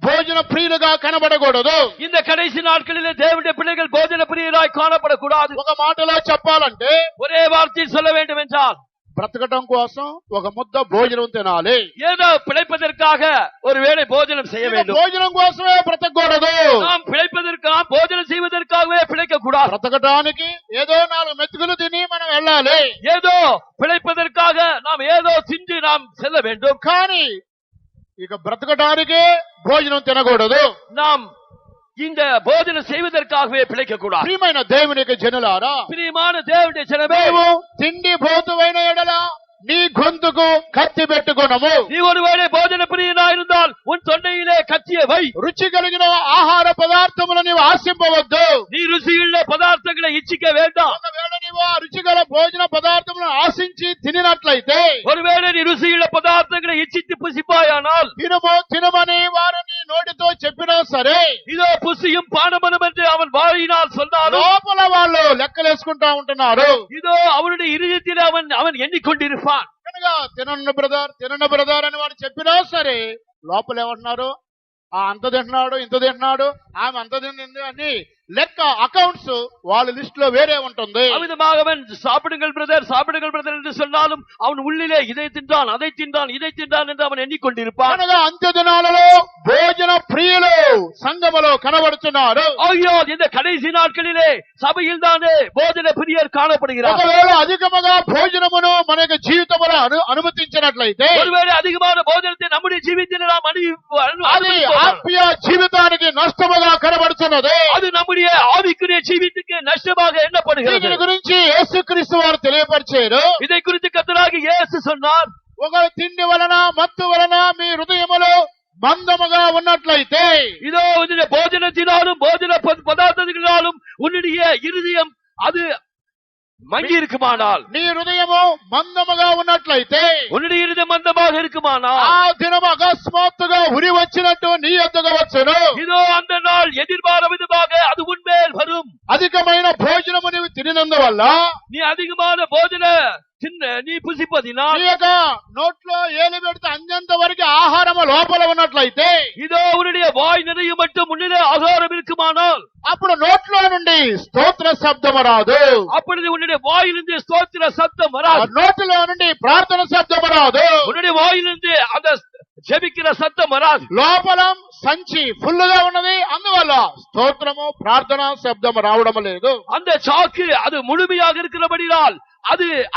భోజన ప్రియులుగా కనబడకూడదు. இந்த கடைசி நாட்களிலே தேவனுடைய பிள்ளைகள் போஜன பிரியராய் காணப்படக்கூடாது. ఒక మాటలో చెప్పాలంటే ஒரே வார்த்தையில் சொல்ல வேண்டும் என்றால் బ్రతకటం కోసం ఒక ముద్ద భోజనం తినాలి. ஏதோ பிழைப்பதற்காக ஒருவேளை போஜனம் செய்ய வேண்டும். భోజనం కోసమే బ్రతకూడదు. நாம் பிழைப்பதற்காக போஜனம் செய்வதற்காகவே பிழைக்க கூடாது. బ్రతకటానికి ఏదో 4 మెతుకులు తిని మనం వెళ్ళాలి. ஏதோ பிழைப்பதற்காக நாம் ஏதோ தின்று நாம் செல்ல வேண்டும். కానీ ఇక బ్రతకటానికే భోజనం తినకూడదు. நாம் இந்த போஜனம் செய்வதற்காகவே பிழைக்க கூடாது. ప్రియమైన దేవుని యొక్క జనులారా, பிரியமான தேவனுடைய ஜனமே, నీవు తిండి భోతువైన ఎడల నీ గొంతుకు కత్తి పెట్టుకొనుము. நீ ஒருவேளை போஜன பிரியனா இருந்தால் உன் தொண்டையிலே கத்தியை வை. రుచి కలిగిన ఆహార పదార్థములు నీవు ఆశింపవద్దు. நீ ருசியுள்ள பதார்த்தங்களை இச்சிக்க வேண்டாம். ఒకవేళ నీవు ఆ రుచిగల భోజన పదార్థములను ఆశించి తినినట్లయితే, ஒருவேளை நீ ருசியுள்ள பதார்த்தங்களை இச்சித்து புசிப்பாயானால், తినమని వారిని నోటితో చెప్పినా సరే, இதோ புசியும் பானமனம் என்று அவன் வாயினால் சொன்னாலும், లోపల వాళ్ళు లెక్కలేసుకుంటా ఉంటున్నారు. இதோ அவனுடைய இருதயத்தில் அவன் எண்ணிக்கொண்டிருப்பான். కనుక తినన్న బ్రదర్ అని వాడు చెప్పినా సరే, లోపల ఏమంటున్నారు? అంత తింటున్నాడు, ఇంత తింటున్నాడు, ఆమె అంత తింటుంది అని లెక్క అకౌంట్స్ వాళ్ళ లిస్ట్ లో వేరే ఉంటుంది. அவ்விதமாக அவன் சாப்பிடுங்கள் பிரதர் என்று சொன்னாலும் அவன் உள்ளிலே இதை தின்றான், அதை தின்றான், இதை தின்றான் என்று அவன் எண்ணிக்கொண்டிருப்பான். అనగా అంత్య దినాలలో భోజన ప్రియులు సంఘములో కనబడుతున్నారు. ஆகையால் இந்த கடைசி நாட்களிலே சபையில் தானே போஜன பிரியர் காணப்படுகிறார். ఒకవేళ అధికముగా భోజనమును మన యొక్క జీవితంలో అనుమతించినట్లయితే, ஒருவேளை அதிகமான போஜனத்தை நம்முடைய జీవితంలో நாம் అది ఆత్మీయ జీవితానికి నష్టముగా కనబడుతున్నది. அது நம்முடைய ஆவிக்குரிய ஜீவித்துக்கு நஷ்டமாக எண்ணப்படுகிறது. దీని గురించి యేసుక్రీస్తు వారు తెలియపరిచారు. இதை குறித்து கர்த்தராகிய இயேசு சொன்னார், ఒక తిండి వలన మత్తు వలన మీ హృదయములో మందముగా ఉన్నట్లయితే, இதோ உன்னுடைய போஜனத்தினாலும் போஜன பதார்த்தத்தினாலும் உன்னுடைய இருதயம் அது மங்கி இருக்குமானால், నీ హృదయము మందముగా ఉన్నట్లయితే, உன்னுடைய இருதயம் மந்தமாக இருக்குமானால், ఆ దినము అకస్మాత్తుగా ఉరి వచ్చినట్టు నీ యొద్దకు వచ్చును. இதோ அந்த நாள் எதிர்பார விதமாக அது உன்மேல் வரும். అధికమైన భోజనము నీవు తినినందువల్ల, நீ அதிகமான போஜன நீ புசிப்பதினால், నీ యొక్క నోట్లో ఏలు పెడితే అంజంత వరకు ఆహారము లోపల ఉన్నట్లయితే, இதோ உன்னுடைய வாய் நிறைய மட்டும் உன்னிலே ஆகாரம் இருக்குமானால், అప్పుడు నోట్లో నుండి స్తోత్ర శబ్దము రాదు. அப்பொழுது உன்னுடைய வாயிலிருந்து ஸ்தோத்திர சத்தம் வராது. నోటిలో నుండి ప్రార్థన శబ్దము రాదు. உன்னுடைய வாயிலிருந்து அந்த ஜெபிக்கிற சத்தம் வராது. లోపల సంచి ఫుల్ గా ఉన్నది, అందువల్ల స్తోత్రము ప్రార్థన శబ్దం రావడం లేదు. அந்த சாக்கு அது முழுமையாக இருக்கிறபடியால்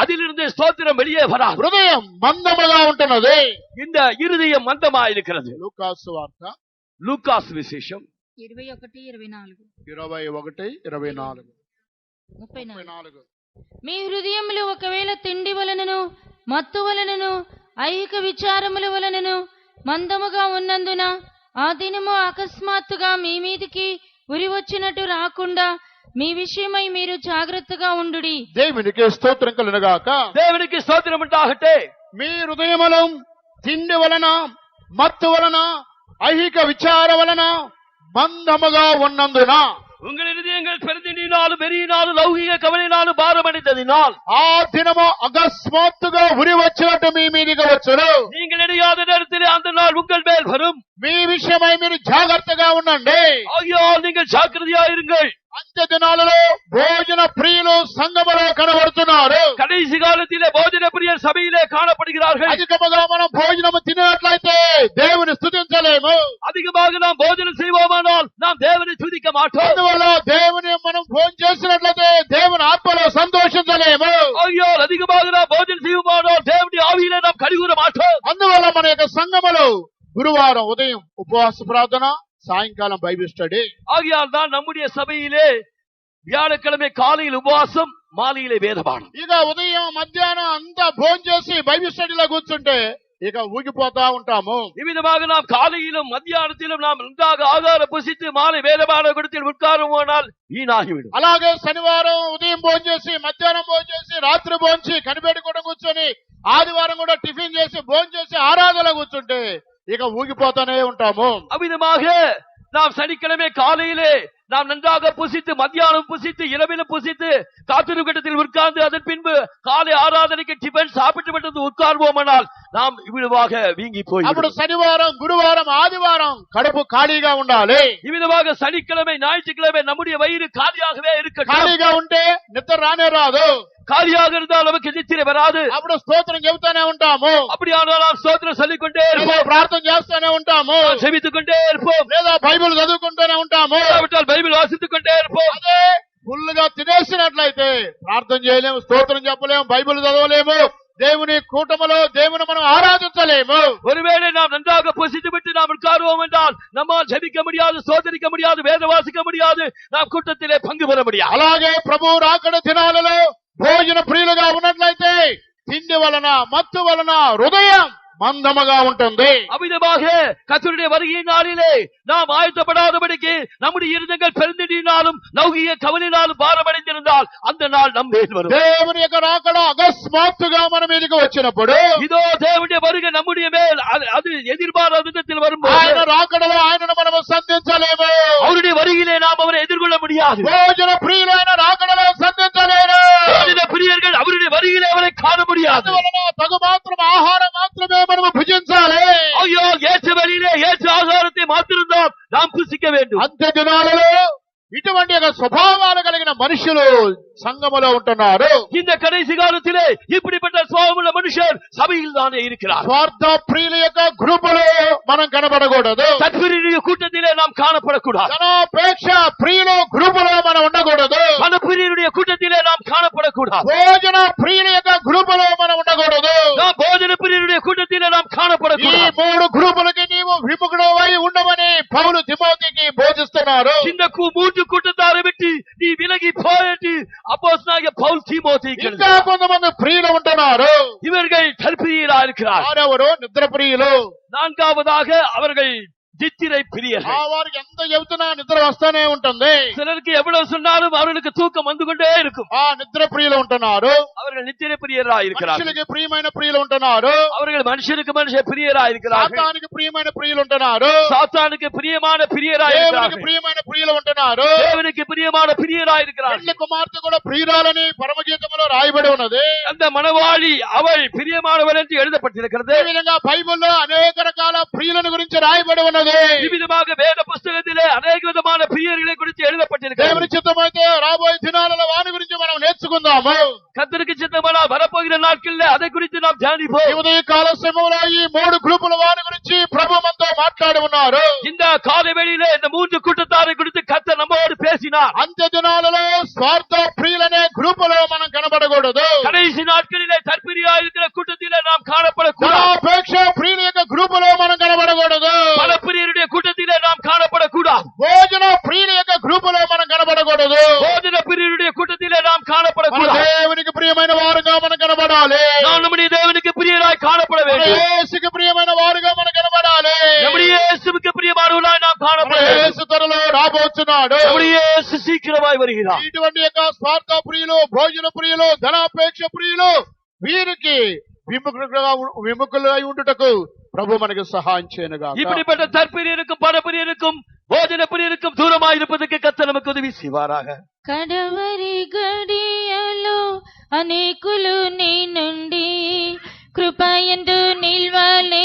அதிலிருந்து ஸ்தோத்திரம் வெளியே வராது. హృదయం మందముగా ఉంటున్నది. இந்த இருதயம் மந்தமாக இருக்கிறது. లూకాసు వార్త லூக்காஸ் விசேஷம் 21:24 మీ హృదయములు ఒకవేళ తిండి వలనను మత్తు వలనను ఐహిక విచారముల వలనను మందముగా ఉన్నందున ఆ దినము అకస్మాత్తుగా మీ మీదికి ఉరి వచ్చినట్టు రాకుండా మీ విషయమై మీరు జాగ్రత్తగా ఉండుడి. దేవునికి స్తోత్రం కలుగుగాక. దేవునికి స్తోత్రం ఉండాగట్టే. మీ హృదయములు తిండి వలన మత్తు వలన ఐహిక విచార వలన మందముగా ఉన్నందున உங்கள் இருதயங்கள் பெருந்தினாலும் வெறியினாலும் லௌகிக கவலையினாலும் பாரமடைந்ததினால் ఆ దినము అకస్మాత్తుగా ఉరి వచ్చినట్టు మీ మీదికి వచ్చును. நீங்கள் எரியாத நேரத்திலே அந்த நாள் உங்கள் மேல் வரும். మీ విషయమై మీరు జాగ్రత్తగా ఉండండి. ஆகையால் நீங்கள் ஜாக்கிரதையாயிருங்கள். అంత్య దినాలలో భోజన ప్రియులు సంఘములో కనబడుతున్నారు. கடைசி காலத்திலே போஜன பிரியர் சபையிலே காணப்படுகிறார்கள். అధికముగా మనం భోజనము తినట్లయితే దేవుని స్తుతించలేము. அதிகமாக நாம் போஜனம் செய்வோமானால் நாம் தேவனை துதிக்க மாட்டோம். అందువల్ల దేవుని మనం భోజనం చేసినట్లయితే దేవుని ఆత్మలో సంతోషించలేము. ஆகையால் அதிகமாக நாம் போஜனம் செய்வோமானால் தேவனுடைய ஆவியிலே நாம் கலிகூற மாட்டோம். అందువల్ల మన యొక్క సంఘములో గురువారం ఉదయం ఉపవాస ప్రార్థన, సాయంకాలం బైబిల్ స్టడీ. ஆகையால் தான் நம்முடைய சபையிலே வியாழக்கிழமை காலையில் உபவாசம், மாலையிலே வேதபாடம். ఇక ఉదయం మధ్యాహ్నం అంతా భోజనం చేసి బైబిల్ స్టడీలో కూర్చుంటే ఇక ఊగిపోతా ఉంటాము. இவ்விதமாக நாம் காலையிலும் மத்தியானத்திலும் நாம் நன்றாக ஆகாரம் புசித்து மாலை வேதபாட கூடத்தில் உட்காருவோனால் வீணாகிவிடும். అలాగే శనివారం ఉదయం భోజనం చేసి మధ్యాహ్నం భోజనం చేసి రాత్రి భోంచి కనిపెట్టి కూడా కూర్చొని ఆదివారం కూడా టిఫిన్ చేసి భోజనం చేసి ఆరాధన కూర్చుంటే ఇక ఊగిపోతానే ఉంటాము. அவ்விதமாக நாம் சனிக்கிழமை காலையிலே நாம் நன்றாக புசித்து மத்தியானம் புசித்து இரவிலும் புசித்து காத்திருக்கத்தில் உட்கார்ந்து அதன் பின்பு காலை ஆராதனைக்கு டிபன் சாப்பிட்டு விட்டு உட்கார்வோமானால் நாம் இவ்விதமாக வீங்கி போய் అప్పుడు శనివారం గురువారం ఆదివారం కడుపు ఖాళీగా ఉండాలి. இவ்விதமாக சனிக்கிழமை ஞாயிற்றுக்கிழமை நம்முடைய வயிறு காலியாகவே இருக்கட்டும். ఖాళీగా ఉంటే నిద్ర రానే రాదు. காலியாக இருந்தால் நமக்கு நித்திரை வராது. అప్పుడు స్తోత్రం చెబుతానే ఉంటాము. அப்படியானால் நாம் ஸ்தோத்திரம் சொல்லிக்கொண்டே இருப்போம், ప్రార్థన చేస్తూనే ఉంటాము, செபித்துக் கொண்டே இருப்போம், లేదా బైబిల్ చదువుకుంటూనే ఉంటాము, బైబిల్ వాసిத்துக் கொண்டே இருப்போம். అదే ఫుల్ గా తినేసినట్లయితే ప్రార్థన చేయలేము, స్తోత్రం చెప్పలేము, బైబిల్ చదవలేము, దేవుని కూటములో దేవుని మనం ఆరాధించలేము. ஒருவேளை நாம் நன்றாக புசித்து விட்டு நாம் உட்காருவோம் என்றால் நம்மால் ஜெபிக்க முடியாது, சோதரிக்க முடியாது, வேத வாசிக்க முடியாது, நாம் கூட்டத்திலே பங்கு பெற முடியாது. అలాగే ప్రభు రాకడ దినాలలో భోజన ప్రియులుగా ఉన్నట్లయితే తిండి వలన మత్తు వలన హృదయం మందముగా ఉంటుంది. அவ்விதமாக கர்த்தருடைய வருகையின் நாளிலே நாம் ஆயத்தப்படாதபடிக்கு நம்முடைய இருதயங்கள் பெருந்தினாலும் லௌகிக கவலையினாலும் பாரமடைந்திருந்தால் அந்த நாள் நம் மேல் வரும். దేవుని యొక్క రాకడ అకస్మాత్తుగా మన మీదకి వచ్చినప్పుడు இதோ தேவனுடைய வருகை நம்முடைய மேல் அது எதிர்பாராத விதத்தில் வரும்போது ఆయన రాకడలో ఆయనను మనము సంధించలేము. அவருடைய வருகையிலே நாம் அவரை எதிர்கொள்ள முடியாது. భోజన ప్రియులైన రాకడలో సంధించలేరు. భోజన பிரியர்கள் அவருடைய வருகையிலே அவரை காண முடியாது. అందువలన తగు మాత్రం ఆహారం మాత్రమే మనము భుజించాలి. ஐயோ, ஏற்ற வழியிலே ஏற்ற ஆகாரத்தை மாத்திருந்தால் நாம் புசிக்க வேண்டும். అంత్య దినాలలో ఇటువంటి ఒక స్వభావాలు కలిగిన మనుషులు సంఘములో ఉంటున్నారు. இந்த கடைசி காலத்திலே இப்படிப்பட்ட சுபாவமுள்ள மனுஷர் சபையில் தானே இருக்கிறார். స్వార్థ ప్రియుల యొక్క గ్రూపులో మనం కనబడకూడదు. சத்பிரியருடைய கூட்டத்திலே நாம் காணப்படக்கூடாது. జనాపేక్ష ప్రియుల గ్రూపులో మనం ఉండకూడదు. மனப்பிரியருடைய கூட்டத்திலே நாம் காணப்படக்கூடாது. భోజన ప్రియుల యొక్క గ్రూపులో మనం ఉండకూడదు. நாம் போஜன பிரியருடைய கூட்டத்திலே நாம் ఈ காணப்படக்கூடாது. 3 గ్రూపులకి నీవు విముఖుడవై ఉండమని పౌలు తిమోతికి బోధిస్తున్నారు. இந்த 3 கூட்டத்தாரை விட்டு நீ விலகி போயிட்டு அப்போஸ்தலனாகிய பவுல் தீமோத்தேயுக்கு ఇంకా కొంతమంది ప్రియులు ఉంటున్నారు. இவர்கள் தற்பிரியரா இருக்கிறார். వారెవరు? నిద్ర ప్రియులు. நான்காவதாக அவர்கள் நித்திரை பிரியர்கள். వారికి ఎంత చెబుతున్నా నిద్ర వస్తానే ఉంటుంది. சிலருக்கு எவ்வளவு சொன்னாலும் அவர்களுக்கு தூக்கம் வந்து கொண்டே இருக்கும். ఆ నిద్ర ప్రియులు ఉంటున్నారు. அவர்கள் நித்திரை பிரியரா இருக்கிறார்கள். మనుషులకి ప్రియమైన ప్రియులు ఉంటున్నారు. அவர்கள் மனுஷனுக்கு மனுஷன் பிரியரா இருக்கிறார்கள். సాతానికి ప్రియమైన ప్రియులు ఉంటున్నారు. சாத்தானுக்கு பிரியமான பிரியரா దేవునికి இருக்கிறார்கள். ప్రియమైన ప్రియులు ఉంటున్నారు. தேவனுக்கு பிரியமான பிரியரா இருக்கிறார்கள். పెళ్లి కుమార్తె కూడా ప్రియురాలని పరమగీతంలో రాయబడి ఉన్నది. அந்த மணவாளி அவள் பிரியமானவள் என்று எழுதப்பட்டிருக்கிறது. ఈ విధంగా బైబిల్లో అనేక రకాల ప్రియులను గురించి రాయబడి ఉన్నది. விதமாக வேத புஸ்தகத்திலே అనేక విధమైన பிரியர்களை குறித்து எழுதப்பட்டிருக்கிறது. దేవుని చిత్తమైతే రాబోయే దినాలలో వాని గురించి మనం నేర్చుకుందాము. கர்த்தருக்கு சித்தமானால் வரப்போகிற நாட்களில் அதை குறித்து நாம் தியானிப்போம். ఈ ఉదయ కాల సమయంలో ఈ 3 గ్రూపుల వారి గురించి காலை வேளையிலே இந்த 3 கூட்டத்தாரை குறித்து கர்த்தர் நம்மோடு பேசினார். అంత్య దినాలలో స్వార్థ ప్రియులనే గ్రూపులో మనం కనబడకూడదు. கடைசி நாட்களிலே தற்பிரியா இருக்கிற கூட்டத்திலே நாம் காணப்படக்கூடாது. ధనాపేక్ష ప్రియుల యొక్క గ్రూపులో మనం కనబడకూడదు. பலப்பிரியருடைய கூட்டத்திலே நாம் காணப்படக்கூடாது. భోజన ప్రియుల యొక్క గ్రూపులో మనం కనబడకూడదు. போஜன பிரியருடைய கூட்டத்திலே நாம் మన காணப்படக்கூடாது. దేవునికి ప్రియమైన వారుగా మనం కనబడాలి. நாம் நம்முடைய தேவனுக்கு பிரியராய் காணப்பட మన வேண்டும். యేసుకి ప్రియమైన వారుగా మనం కనబడాలి. நம்முடைய இயேசுவுக்கு பிரியமானவர்களாய் நாம் మన காணப்பட வேண்டும். యేసు త్వరలో రాబోతున్నాడు. நம்முடைய இயேசு சீக்கிரமாய் வருகிறார். ఇటువంటి యొక్క స్వార్థ ప్రియులు, భోజన ప్రియులు, ధనాపేక్ష ప్రియులు వీరికి విముఖులై ఉండుటకు ప్రభు మనకు సహాయం చేయనుగా. இப்படிப்பட்ட தற்பிரியருக்கும் பணப்பிரியருக்கும் போஜன பிரியருக்கும் தூரமாய் இருப்பதற்கு கர்த்தர் நமக்கு உதவி செய்வாராக. కడవరి గడియలో అనేకులు నీ నుండి కృపయందు నిల్వలే